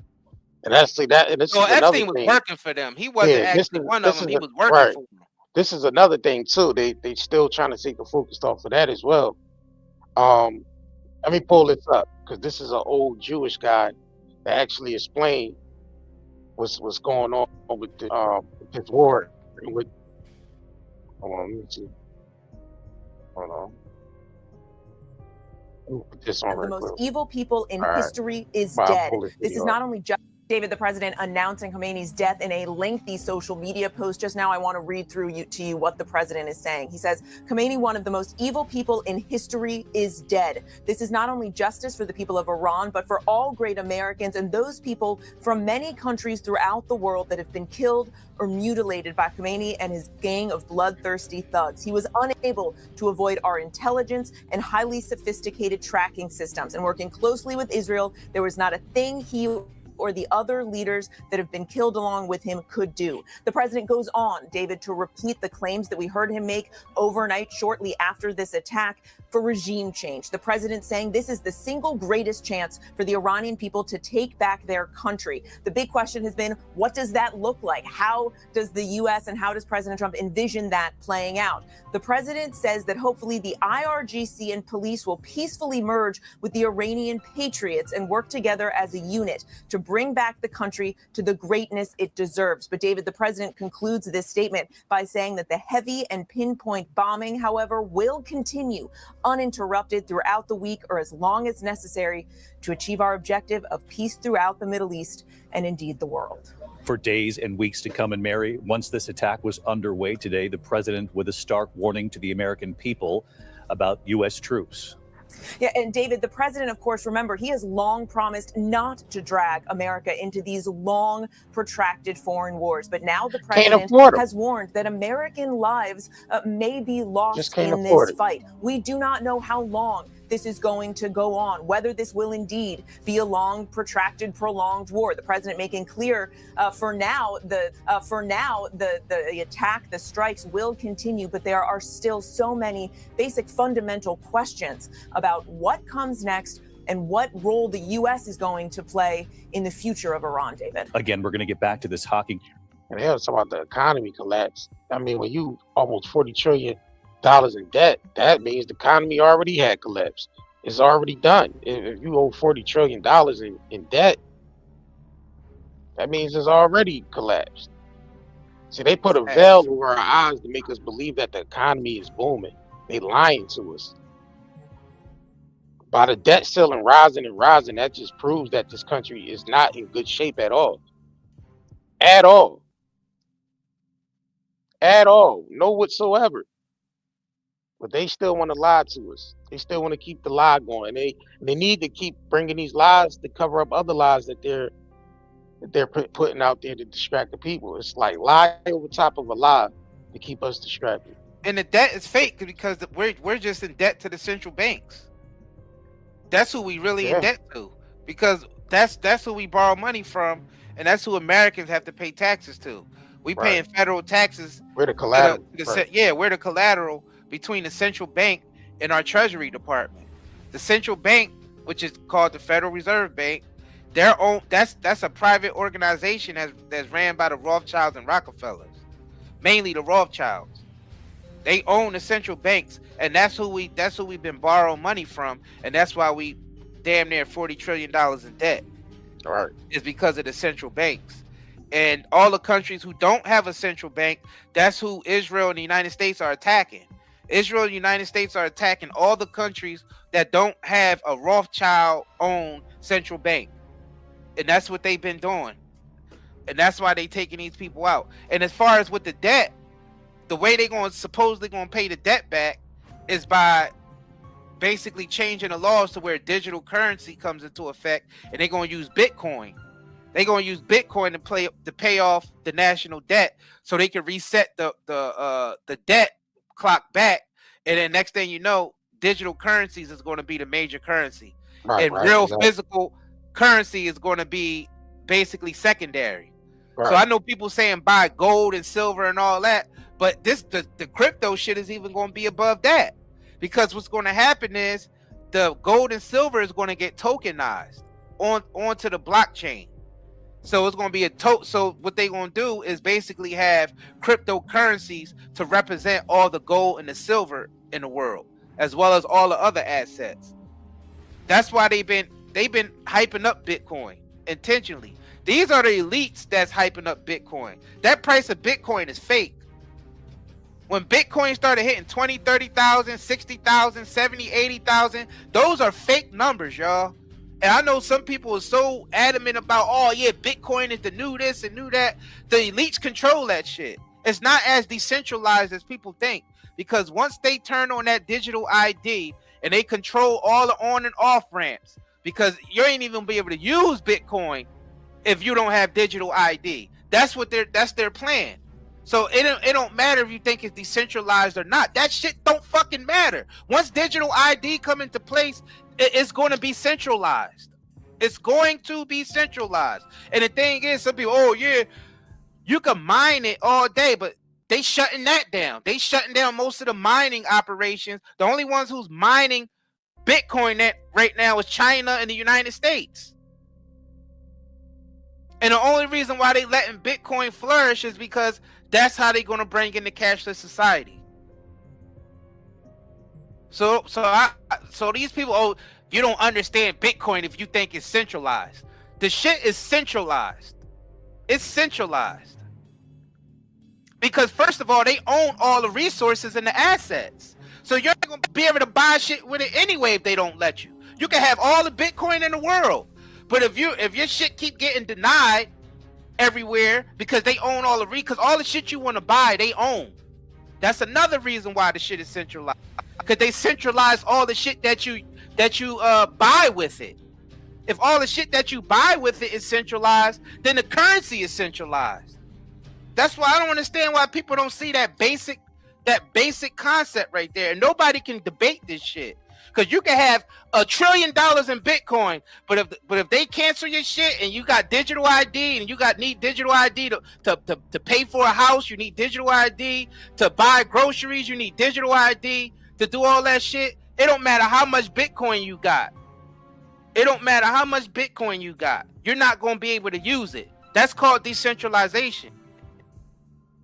And that's that. And this is Epstein was thing. working for them. He wasn't actually one of them. He was working for them. This is another thing too. They still trying to take the focus off of that as well. Let me pull this up, because this is an old Jewish guy that actually explained what's going on with this war with. Hold on, let me see. Hold on. The most evil people in history is dead. This is not only just David, the president announcing Khomeini's death in a lengthy social media post just now. I want to read through to you what the president is saying. He says, Khomeini, one of the most evil people in history, is dead. This is not only justice for the people of Iran, but for all great Americans and those people from many countries throughout the world that have been killed or mutilated by Khomeini and his gang of bloodthirsty thugs. He was unable to avoid our intelligence and highly sophisticated tracking systems. And working closely with Israel, there was not a thing he or the other leaders that have been killed along with him could do. The president goes on, David, to repeat the claims that we heard him make overnight shortly after this attack for regime change. The president saying this is the single greatest chance for the Iranian people to take back their country. The big question has been, what does that look like? How does the U.S. and how does President Trump envision that playing out? The president says that hopefully the IRGC and police will peacefully merge with the Iranian patriots and work together as a unit to bring back the country to the greatness it deserves. But David, the president concludes this statement by saying that the heavy and pinpoint bombing, however, will continue uninterrupted throughout the week or as long as necessary to achieve our objective of peace throughout the Middle East and indeed the world. For days and weeks to come. And Mary, once this attack was underway today, the president with a stark warning to the American people about U.S. troops. Yeah, and David, the president, of course, remember, he has long promised not to drag America into these long, protracted foreign wars. But now the president has warned that American lives may be lost in this fight. We do not know how long this is going to go on, whether this will indeed be a long, protracted, prolonged war. The president making clear for now the attack, the strikes will continue, but there are still so many basic fundamental questions about what comes next and what role the U.S. is going to play in the future of Iran, David. Again, we're going to get back to this hockey. And they was talking about the economy collapse. I mean, when you almost $40 trillion in debt, that means the economy already had collapsed. It's already done. If you owe $40 trillion in debt, that means it's already collapsed. See, they put a veil over our eyes to make us believe that the economy is booming. They lying to us. By the debt ceiling rising and rising, that just proves that this country is not in good shape at all. At all. At all. No whatsoever. But they still want to lie to us. They still want to keep the lie going. They need to keep bringing these lies to cover up other lies that they're putting out there to distract the people. It's like lie over top of a lie to keep us distracted. And the debt is fake because we're just in debt to the central banks. That's who we really in debt to, because that's who we borrow money from, and that's who Americans have to pay taxes to. We paying federal taxes. We're the collateral. We're the collateral between the central bank and our Treasury Department. The central bank, which is called the Federal Reserve Bank, their own that's a private organization that's ran by the Rothschilds and Rockefellers, mainly the Rothschilds. They own the central banks, and that's who we've been borrowing money from, and that's why we damn near $40 trillion in debt. All right, it's because of the central banks. And all the countries who don't have a central bank, that's who Israel and the United States are attacking. Israel and the United States are attacking all the countries that don't have a Rothschild-owned central bank. And that's what they've been doing. And that's why they're taking these people out. And as far as with the debt, the way they're supposedly going to pay the debt back is by basically changing the laws to where digital currency comes into effect, and they're going to use Bitcoin. They're going to use Bitcoin to pay off the national debt, so they can reset the debt clock back. And then next thing you know, digital currencies is going to be the major currency, real physical currency is going to be basically secondary. So I know people saying buy gold and silver and all that, but the crypto shit is even going to be above that, because what's going to happen is the gold and silver is going to get tokenized onto the blockchain. So it's going to be so what they're going to do is basically have cryptocurrencies to represent all the gold and the silver in the world, as well as all the other assets. That's why they've been hyping up Bitcoin intentionally. These are the elites that's hyping up Bitcoin. That price of Bitcoin is fake. When Bitcoin started hitting 20, 30,000, 60,000, 70, 80,000, those are fake numbers, y'all. And I know some people are so adamant about, oh yeah, Bitcoin is the new this and new that. The elites control that shit. It's not as decentralized as people think, because once they turn on that digital ID and they control all the on and off ramps, because you ain't even gonna be able to use Bitcoin if you don't have digital ID. That's their plan. So it don't matter if you think it's decentralized or not. That shit don't fucking matter. Once digital ID come into place, it's going to be centralized. It's going to be centralized. And the thing is, some people, oh yeah, you can mine it all day, but they shutting that down. They shutting down most of the mining operations. The only ones who's mining Bitcoin right now is China and the United States. And the only reason why they letting Bitcoin flourish is because that's how they're going to bring in the cashless society. So these people, oh, you don't understand Bitcoin if you think it's centralized. The shit is centralized. It's centralized. Because first of all, they own all the resources and the assets. So you're not going to be able to buy shit with it anyway if they don't let you. You can have all the Bitcoin in the world, but if your shit keep getting denied everywhere because they own all because all the shit you want to buy, they own. That's another reason why the shit is centralized. Because they centralize all the shit that that you buy with it. If all the shit that you buy with it is centralized, then the currency is centralized. That's why I don't understand why people don't see that basic concept right there. And nobody can debate this shit. Because you can have $1 trillion in Bitcoin, but if they cancel your shit and you got digital ID and you need digital ID to pay for a house, you need digital ID to buy groceries, you need digital ID to do all that shit. It don't matter how much Bitcoin you got. It don't matter how much Bitcoin you got. You're not going to be able to use it. That's called decentralization.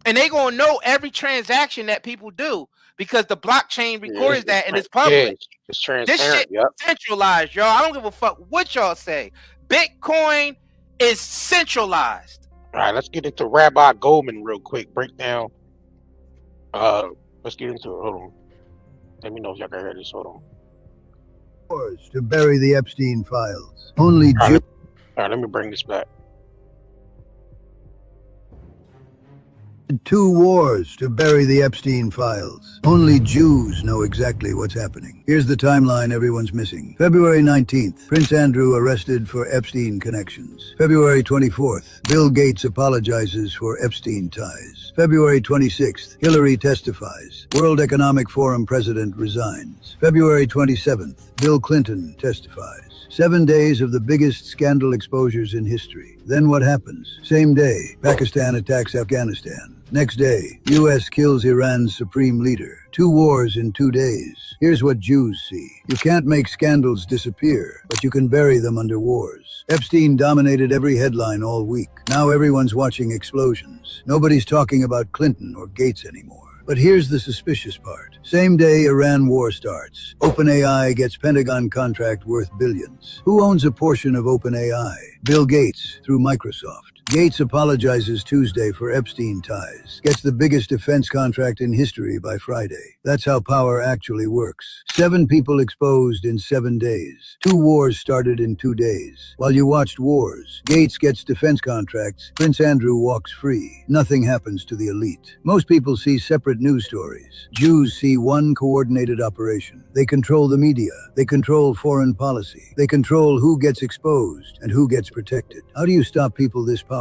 And they going to know every transaction that people do because the blockchain records that and it's public. Yeah, it's transparent. This shit is centralized, y'all. I don't give a fuck what y'all say. Bitcoin is centralized. All right, let's get into Rabbi Goldman real quick. Breakdown. Let's get into it. Hold on. Let me know if y'all can hear this. Hold on. To bury the Epstein files. Only All right, let me bring this back. 2 wars to bury the Epstein files. Only Jews know exactly what's happening. Here's the timeline everyone's missing. February 19th, Prince Andrew arrested for Epstein connections. February 24th, Bill Gates apologizes for Epstein ties. February 26th, Hillary testifies. World Economic Forum president resigns. February 27th, Bill Clinton testifies. 7 days of the biggest scandal exposures in history. Then what happens? Same day, Pakistan attacks Afghanistan. Next day, U.S. kills Iran's supreme leader. 2 wars in 2 days. Here's what Jews see. You can't make scandals disappear, but you can bury them under wars. Epstein dominated every headline all week. Now everyone's watching explosions. Nobody's talking about Clinton or Gates anymore. But here's the suspicious part. Same day Iran war starts. OpenAI gets Pentagon contract worth billions. Who owns a portion of OpenAI? Bill Gates, through Microsoft. Gates apologizes Tuesday for Epstein ties. Gets the biggest defense contract in history by Friday. That's how power actually works. 7 people exposed in 7 days. 2 wars started in 2 days. While you watched wars, Gates gets defense contracts. Prince Andrew walks free. Nothing happens to the elite. Most people see separate news stories. Jews see one coordinated operation. They control the media. They control foreign policy. They control who gets exposed and who gets protected. How do you stop people this powerful?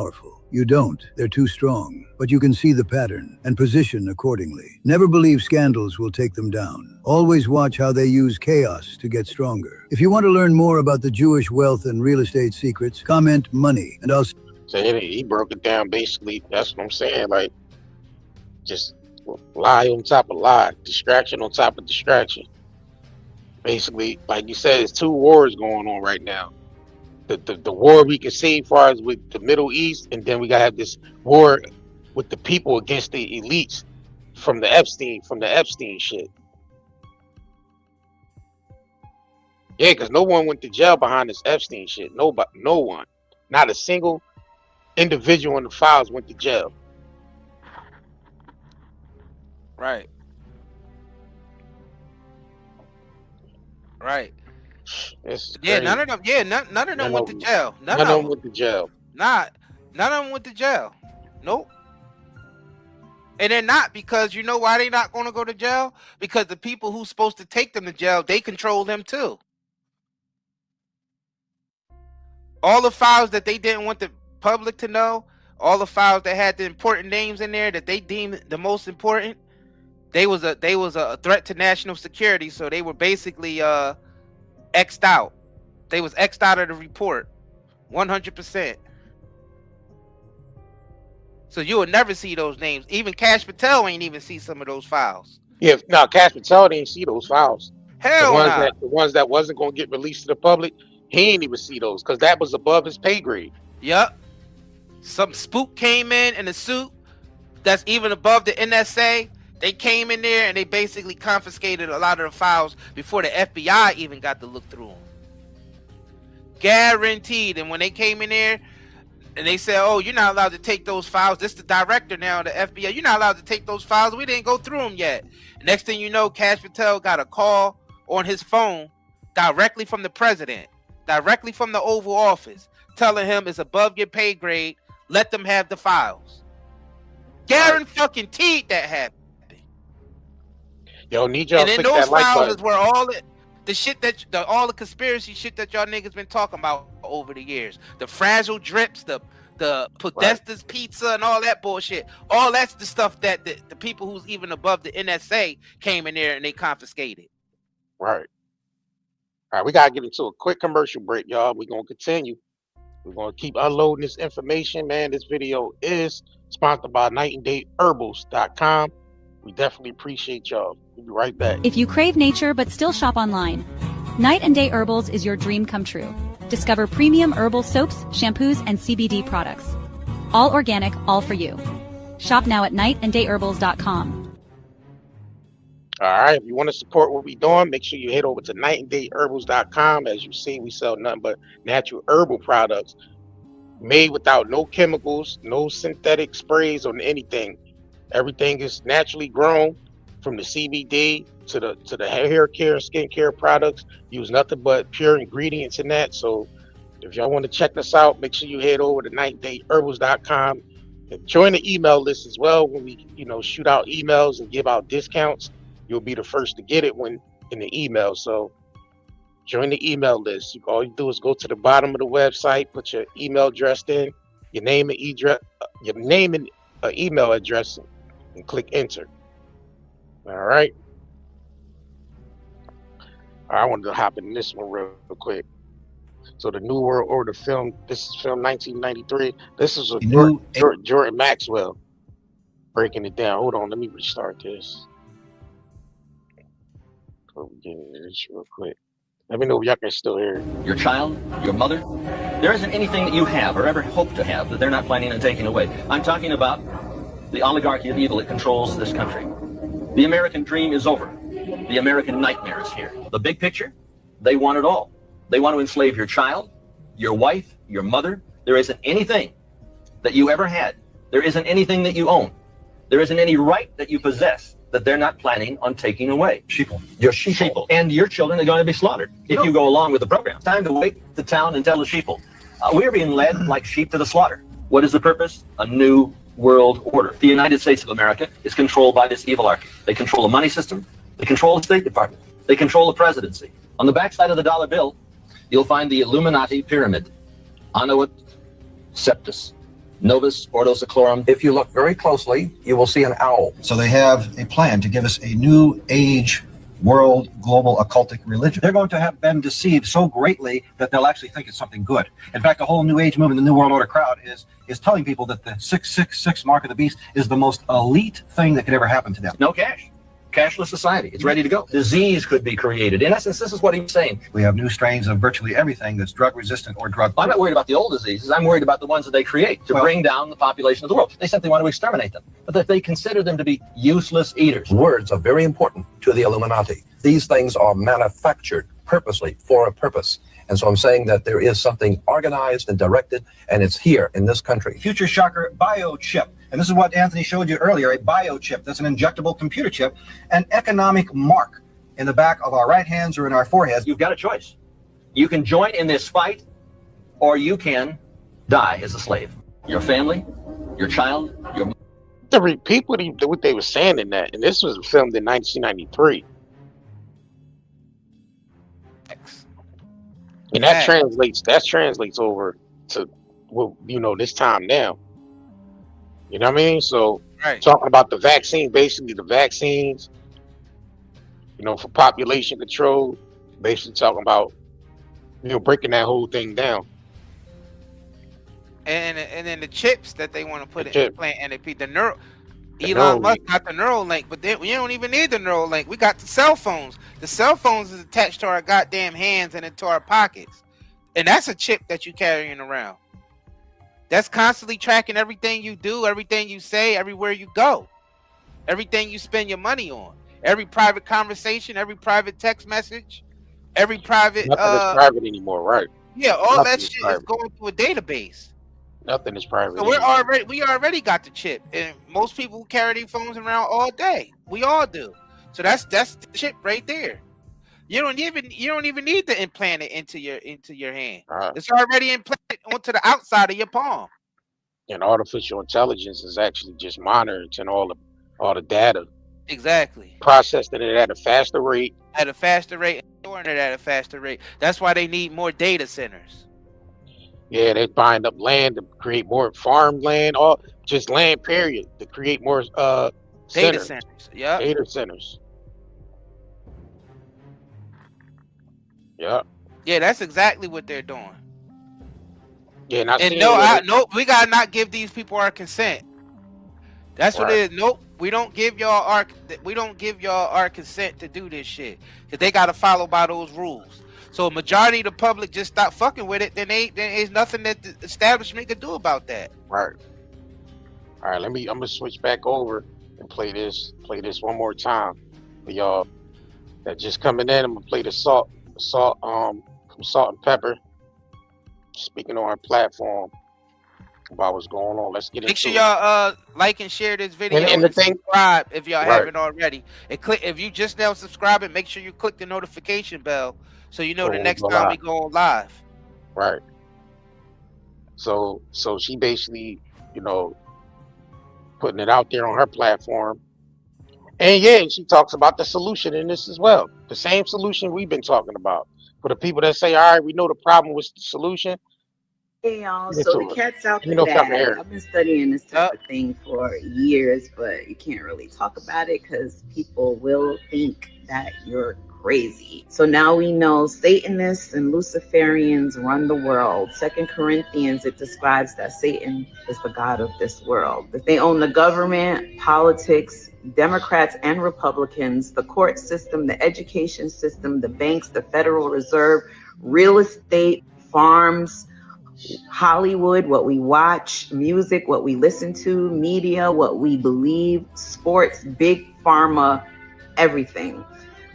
You don't. They're too strong. But you can see the pattern and position accordingly. Never believe scandals will take them down. Always watch how they use chaos to get stronger. If you want to learn more about the Jewish wealth and real estate secrets, comment money and I'll... So he broke it down basically. That's what I'm saying. Like, just lie on top of lie. Distraction on top of distraction. Basically, like you said, it's 2 wars going on right now. The war we can see as far as with the Middle East, and then we gotta have this war with the people against the elites from the Epstein shit. Yeah, because no one went to jail behind this Epstein shit. Nobody, no one. Not a single individual in the files went to jail. Right. Right. Yeah, none of them. Yeah, none of them went to jail. None of them went to jail. None of them went to jail. Nope. And they're not, because you know why they're not going to go to jail? Because the people who's supposed to take them to jail, they control them too. All the files that they didn't want the public to know, all the files that had the important names in there that they deemed the most important, they was a threat to national security. So they were basically X'd out. They was X'd out of the report 100%. So you will never see those names. Even Cash Patel ain't even see some of those files. Yeah, no, Cash Patel didn't see those files. Hell no. The ones that wasn't going to get released to the public, he ain't even see those because that was above his pay grade. Yep. Some spook came in a suit that's even above the NSA. They came in there and they basically confiscated a lot of the files before the FBI even got to look through them. Guaranteed. And when they came in there and they said, oh, you're not allowed to take those files. This is the director now of the FBI. You're not allowed to take those files. We didn't go through them yet. Next thing you know, Cash Patel got a call on his phone directly from the president, directly from the Oval Office, telling him it's above your pay grade. Let them have the files. Guaranteed that happened. Yo, need y'all and click in those that like files button. is where all the shit that all the conspiracy shit that y'all niggas been talking about over the years, the fragile drips, the Podesta's pizza and all that bullshit. All that's the stuff that the people who's even above the NSA came in there and they confiscated. Right. All right, we gotta get into a quick commercial break, y'all. We're gonna continue. We're gonna keep unloading this information, man. This video is sponsored by nightandayherbals.com. We definitely appreciate y'all. We'll be right back. If you crave nature but still shop online, Night and Day Herbals is your dream come true. Discover premium herbal soaps, shampoos, and CBD products. All organic, all for you. Shop now at nightandayherbals.com. All right, if you want to support what we're doing, make sure you head over to nightandayherbals.com. As you see, we sell nothing but natural herbal products made without no chemicals, no synthetic sprays or anything. Everything is naturally grown, from the CBD to the hair care, skin care products. Use nothing but pure ingredients in that. So if y'all want to check this out, make sure you head over to nightandayherbals.com and join the email list as well. When we shoot out emails and give out discounts, you'll be the first to get it when in the email. So join the email list. All you do is go to the bottom of the website, put your email address in, your name and email address, and click enter. All right. I wanted to hop in this one real quick. So the New World Order film, this is film 1993. This is a Jordan Maxwell breaking it down. Hold on, let me restart this. Before we get into this real quick. Let me know if y'all can still hear it. Your child, your mother, there isn't anything that you have or ever hope to have that they're not planning on taking away. I'm talking about the oligarchy of evil that controls this country. The American dream is over. The American nightmare is here. The big picture, they want it all. They want to enslave your child, your wife, your mother. There isn't anything that you ever had. There isn't anything that you own. There isn't any right that you possess that they're not planning on taking away. Sheeple. Your sheeple. And your children are going to be slaughtered if you go along with the program. It's time to wake the town and tell the sheeple. We're being led like sheep to the slaughter. What is the purpose? A new world order. The United States of America is controlled by this evilarchy. They control the money system. They control the State Department. They control the presidency. On the backside of the dollar bill, you'll find the Illuminati pyramid. Annuit Septus. Novus Ordo Seclorum. If you look very closely, you will see an owl. So they have a plan to give us a new age world global occultic religion. They're going to have been deceived so greatly that they'll actually think it's something good. In fact, the whole New Age movement, the New World Order crowd is telling people that the 666 mark of the beast is the most elite thing that could ever happen to them. No cash. Cashless society. It's ready to go. Disease could be created. In essence, this is what he's saying. We have new strains of virtually everything that's drug resistant or drug. I'm not worried about the old diseases. I'm worried about the ones that they create to bring down the population of the world. They simply want to exterminate them. But that they consider them to be useless eaters. Words are very important to the Illuminati. These things are manufactured purposely for a purpose. And so I'm saying that there is something organized and directed, and it's here in this country. Future shocker, biochip. And this is what Anthony showed you earlier, a biochip. That's an injectable computer chip, an economic mark in the back of our right hands or in our foreheads. You've got a choice. You can join in this fight, or you can die as a slave. Your family, your child, your... To repeat what they were saying in that, and this was filmed in 1993. And that translates over to, well, this time now. You know what I mean? So talking about the vaccine, basically the vaccines, for population control, basically talking about, breaking that whole thing down. And then the chips that they want to put in plant, and Elon Musk got the neural link, but we don't even need the neural link. We got the cell phones. The cell phones is attached to our goddamn hands and into our pockets. And that's a chip that you carrying around. That's constantly tracking everything you do, everything you say, everywhere you go. Everything you spend your money on. Every private conversation, every private text message, every private... Nothing is private anymore, right? Yeah, all that shit is going to a database. Nothing is private. So we already got the chip, and most people carry their phones around all day. We all do. So that's the chip right there. You don't even need to implant it into your hand. It's already implanted onto the outside of your palm. And artificial intelligence is actually just monitoring all the data Exactly. processing it at a faster rate. At a faster rate, and storing it at a faster rate. That's why they need more data centers. Yeah, they're buying up land to create more farmland, or just land, period, to create more Data centers, centers. Yep. data centers. Yeah. Yeah, that's exactly what they're doing. Yeah, and I And seen no, where they, nope, we gotta not give these people our consent. That's what right, it is. Nope, we don't give y'all our consent to do this shit, because they gotta follow by those rules. So a majority of the public just stop fucking with it, then there's nothing that the establishment can do about that. right. All right, I'm gonna switch back over and play this one more time for y'all that just coming in. I'm gonna play the salt from Salt-N-Pepa, speaking on our platform about what's going on. Let's get Make into sure it. y'all like and share this video And the thing, subscribe if y'all right, haven't already. And click, if you just now subscribing, make sure you click the notification bell so you know so the when we next go time live, we go on live. right. So she basically, you know, putting it out there on her platform. And yeah, she talks about the solution in this as well. The same solution we've been talking about. For the people that say, all right, we know the problem was the solution. Hey y'all, Give it so to the us. cat's out You the know, come bag. here. I've been studying this type of thing for years, but you can't really talk about it because people will think that you're crazy. So now we know Satanists and Luciferians run the world. 2 Corinthians, it describes that Satan is the god of this world. That they own the government, politics, Democrats and Republicans, the court system, the education system, the banks, the Federal Reserve, real estate, farms, Hollywood, what we watch, music, what we listen to, media, what we believe, sports, big pharma, everything.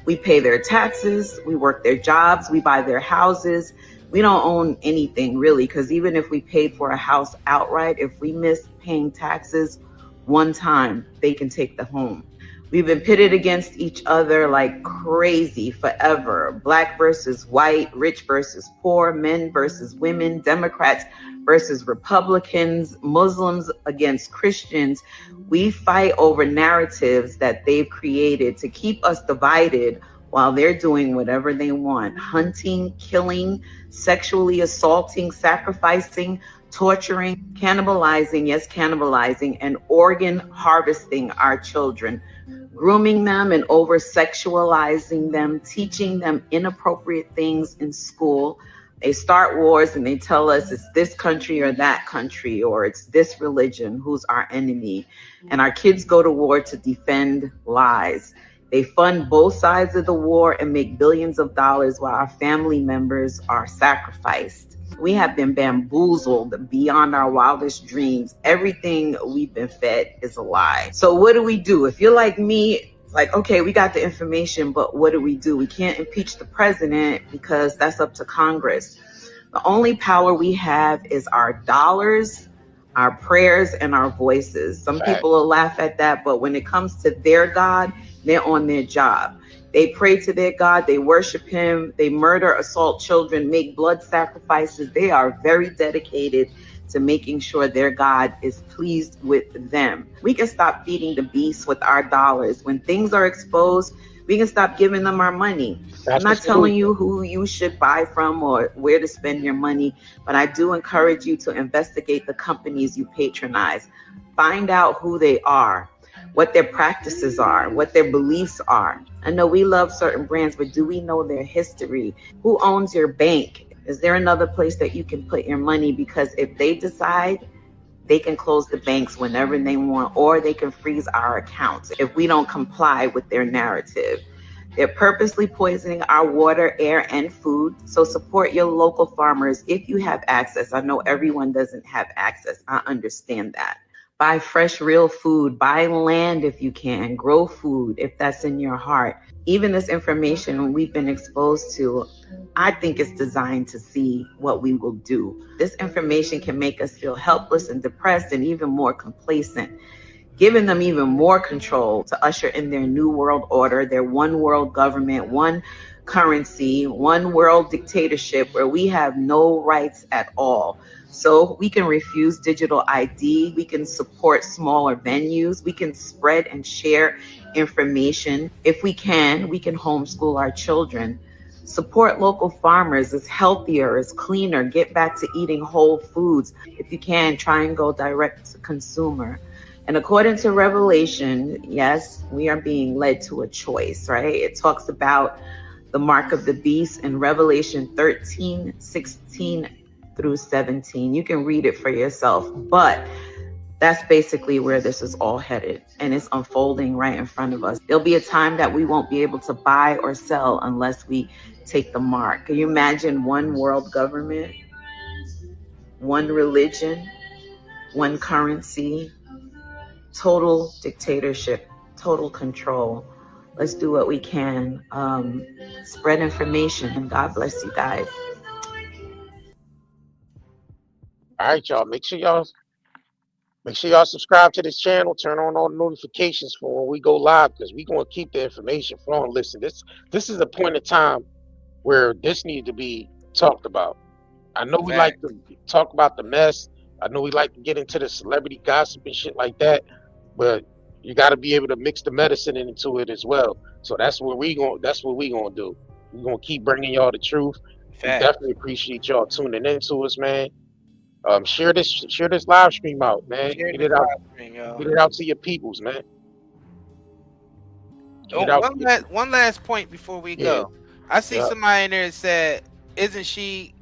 We pay their taxes, we work their jobs, we buy their houses. We don't own anything really, because even if we paid for a house outright, if we miss paying taxes one time, they can take the home. We've been pitted against each other like crazy forever. Black versus white, rich versus poor, men versus women, Democrats versus Republicans, Muslims against Christians. We fight over narratives that they've created to keep us divided while they're doing whatever they want. Hunting, killing, sexually assaulting, sacrificing, torturing, cannibalizing, yes, cannibalizing, and organ harvesting our children. Grooming them and over-sexualizing them, teaching them inappropriate things in school. They start wars and they tell us it's this country or that country, or it's this religion who's our enemy. And our kids go to war to defend lies. They fund both sides of the war and make billions of dollars while our family members are sacrificed. We have been bamboozled beyond our wildest dreams. Everything we've been fed is a lie. So what do? If you're like me, like, okay, we got the information, but what do? We can't impeach the president because that's up to Congress. The only power we have is our dollars, our prayers, and our voices. Some people will laugh at that, but when it comes to their God, they're on their job. They pray to their God, they worship him, they murder, assault children, make blood sacrifices. They are very dedicated to making sure their God is pleased with them. We can stop feeding the beast with our dollars. When things are exposed, we can stop giving them our money. I'm not telling you who you should buy from or where to spend your money, but I do encourage you to investigate the companies you patronize. Find out who they are, what their practices are, what their beliefs are. I know we love certain brands, but do we know their history? Who owns your bank? Is there another place that you can put your money? Because if they decide, they can close the banks whenever they want, or they can freeze our accounts if we don't comply with their narrative. They're purposely poisoning our water, air, and food. So support your local farmers if you have access. I know everyone doesn't have access. I understand that. Buy fresh, real food. Buy land if you can. Grow food if that's in your heart. Even this information we've been exposed to, I think it's designed to see what we will do. This information can make us feel helpless and depressed and even more complacent, giving them even more control to usher in their new world order, their one world government, one currency, one world dictatorship where we have no rights at all. So we can refuse digital ID, we can support smaller venues, we can spread and share information. If we can homeschool our children. Support local farmers. It's healthier, it's cleaner. Get back to eating whole foods. If you can, try and go direct to consumer. And according to Revelation, yes, we are being led to a choice, right? It talks about the mark of the beast in Revelation 13, 16 through 17. You can read it for yourself, but that's basically where this is all headed, and it's unfolding right in front of us. There'll be a time that we won't be able to buy or sell unless we take the mark. Can you imagine one world government, one religion, one currency, total dictatorship, total control? Let's do what we can. Spread information, and God bless you guys. All right, y'all. Make sure y'all subscribe to this channel. Turn on all the notifications for when we go live, because we're gonna keep the information flowing. Listen, this is a point of time where this needs to be talked about. I know we like to talk about the mess. I know we like to get into the celebrity gossip and shit like that, but you got to be able to mix the medicine into it as well. So that's what we gonna do. We're gonna keep bringing y'all the truth. We definitely appreciate y'all tuning into us, man. Share this live stream out, man. Get it out to your peoples, man. One last point before we go. I see somebody in there that said, isn't she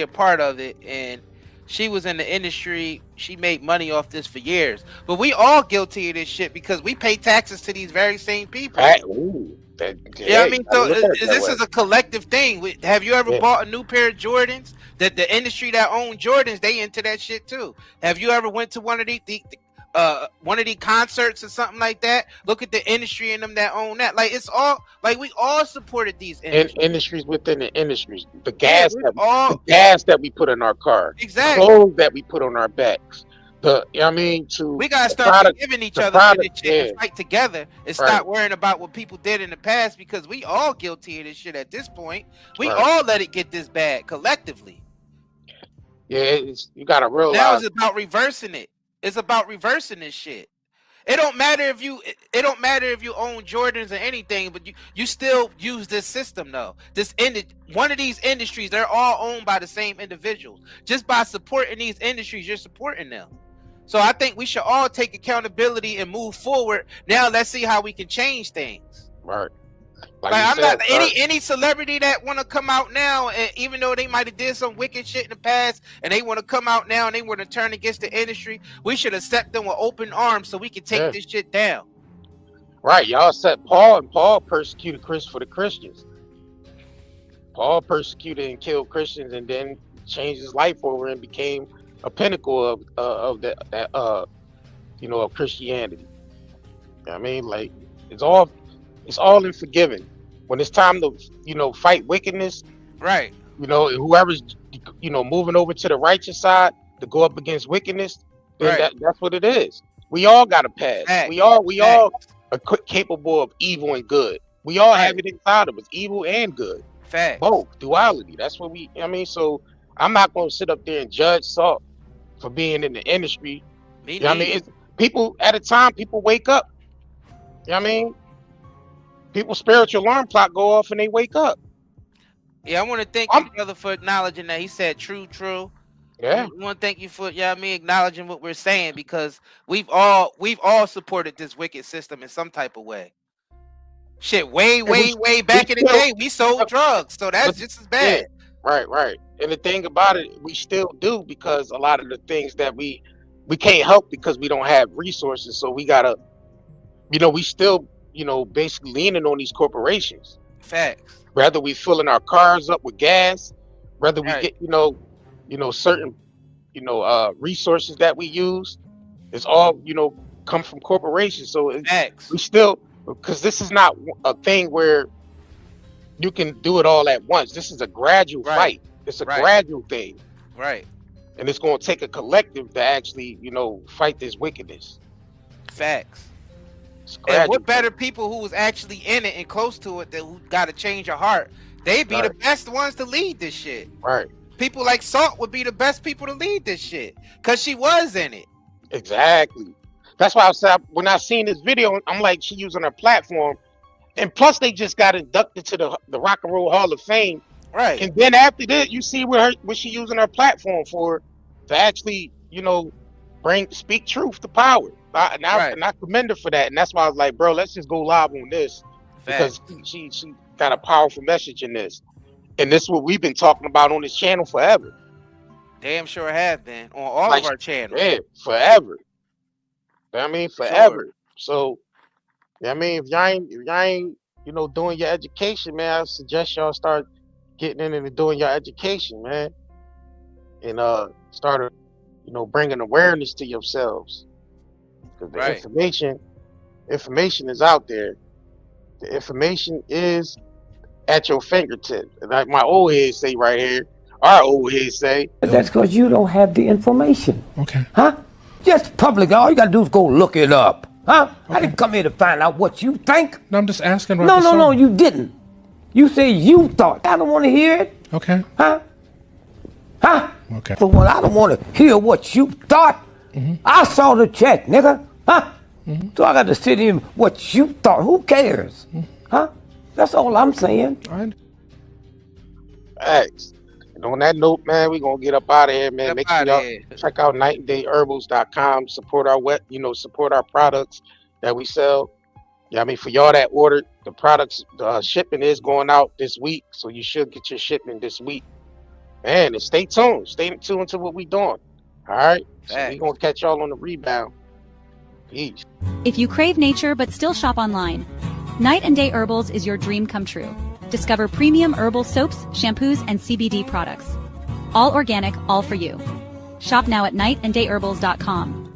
a part of it? And she was in the industry. She made money off this for years. But we all guilty of this shit because we pay taxes to these very same people. I mean, so this is a collective thing. Have you ever bought a new pair of Jordans? That the industry that own Jordans, they into that shit too. Have you ever went to one of these concerts or something like that? Look at the industry in them that own that. Like, it's all like we all supported these industries within the industries. The gas that we put in our car, exactly. Clothes that we put on our backs. We gotta start forgiving each other for this shit and fight together and stop worrying about what people did in the past, because we all guilty of this shit at this point. We all let it get this bad collectively. Yeah, you gotta realize now it's about reversing it. It's about reversing this shit. It don't matter if you own Jordans or anything, but you still use this system though. One of these industries, they're all owned by the same individuals. Just by supporting these industries, you're supporting them. So I think we should all take accountability and move forward. Now let's see how we can change things. Right. Like I'm not any celebrity that want to come out now, and even though they might have did some wicked shit in the past, and they want to come out now and they want to turn against the industry, we should accept them with open arms so we can take this shit down. Right, y'all said Paul persecuted for the Christians. Paul persecuted and killed Christians, and then changed his life over and became a pinnacle of Christianity. I mean, like it's all in forgiving. When it's time to, fight wickedness, right? Whoever's, moving over to the righteous side to go up against wickedness, then that's what it is. We all got a pass. We all are capable of evil and good. We all have it inside of us, evil and good. Both, duality. That's what so I'm not going to sit up there and judge Salt for being in the industry. It's people at a time, people wake up. People's spiritual alarm clock go off and they wake up. Yeah, I want to thank you, brother, for acknowledging that. He said true. Yeah. I want to thank you for acknowledging what we're saying, because we've all supported this wicked system in some type of way. Shit, way back in the day, we sold drugs, so that's just as bad. Yeah, right. And the thing about it, we still do, because a lot of the things that we can't help because we don't have resources. So we gotta, we still, basically leaning on these corporations. Facts. Whether we filling our cars up with gas, whether we get, certain, resources that we use, it's all, come from corporations. So we still, because this is not a thing where you can do it all at once. This is a gradual fight. It's a gradual thing. Right. And it's going to take a collective to actually, fight this wickedness. Facts. And what better people who was actually in it and close to it, that who got to change your heart? They'd be the best ones to lead this shit. Right. People like Salt would be the best people to lead this shit, because she was in it. Exactly. That's why I said when I seen this video, I'm like, she using her platform, and plus they just got inducted to the Rock and Roll Hall of Fame. Right. And then after that, you see what she using her platform for, to actually, you know, speak truth to power. And I commend her for that. And that's why I was like, bro, let's just go live on this. Because she got a powerful message in this. And this is what we've been talking about on this channel forever. Damn sure have been on all of our channels. Yeah, forever. I mean, forever. Sure. So, I mean, if y'all ain't, you know, doing your education, man, I suggest y'all start getting in and doing your education, man. And start, you know, bringing awareness to yourselves. Because the information is out there. The information is at your fingertips. And like my old heads say right here, our old heads say. That's because you don't have the information. Okay. Huh? Just public. All you got to do is go look it up. Huh? Okay. I didn't come here to find out what you think. No, I'm just asking. No, you didn't. You say you thought. I don't want to hear it. Okay. Huh? Huh? Okay. So well, I don't want to hear what you thought. I saw the check, nigga. Huh? So I got to sit in what you thought. Who cares? Huh? That's all I'm saying. Thanks. And on that note, man, we're gonna get up out of here, man. Make sure y'all check out nightandayherbals.com. Support our support our products that we sell. Yeah, I mean, for y'all that ordered the products, the shipping is going out this week, so you should get your shipment this week. Man, and stay tuned. Stay tuned to what we doing. All right. So we're gonna catch y'all on the rebound. Peace. If you crave nature but still shop online, Night and Day Herbals is your dream come true. Discover premium herbal soaps, shampoos, and CBD products. All organic, all for you. Shop now at nightandayherbals.com.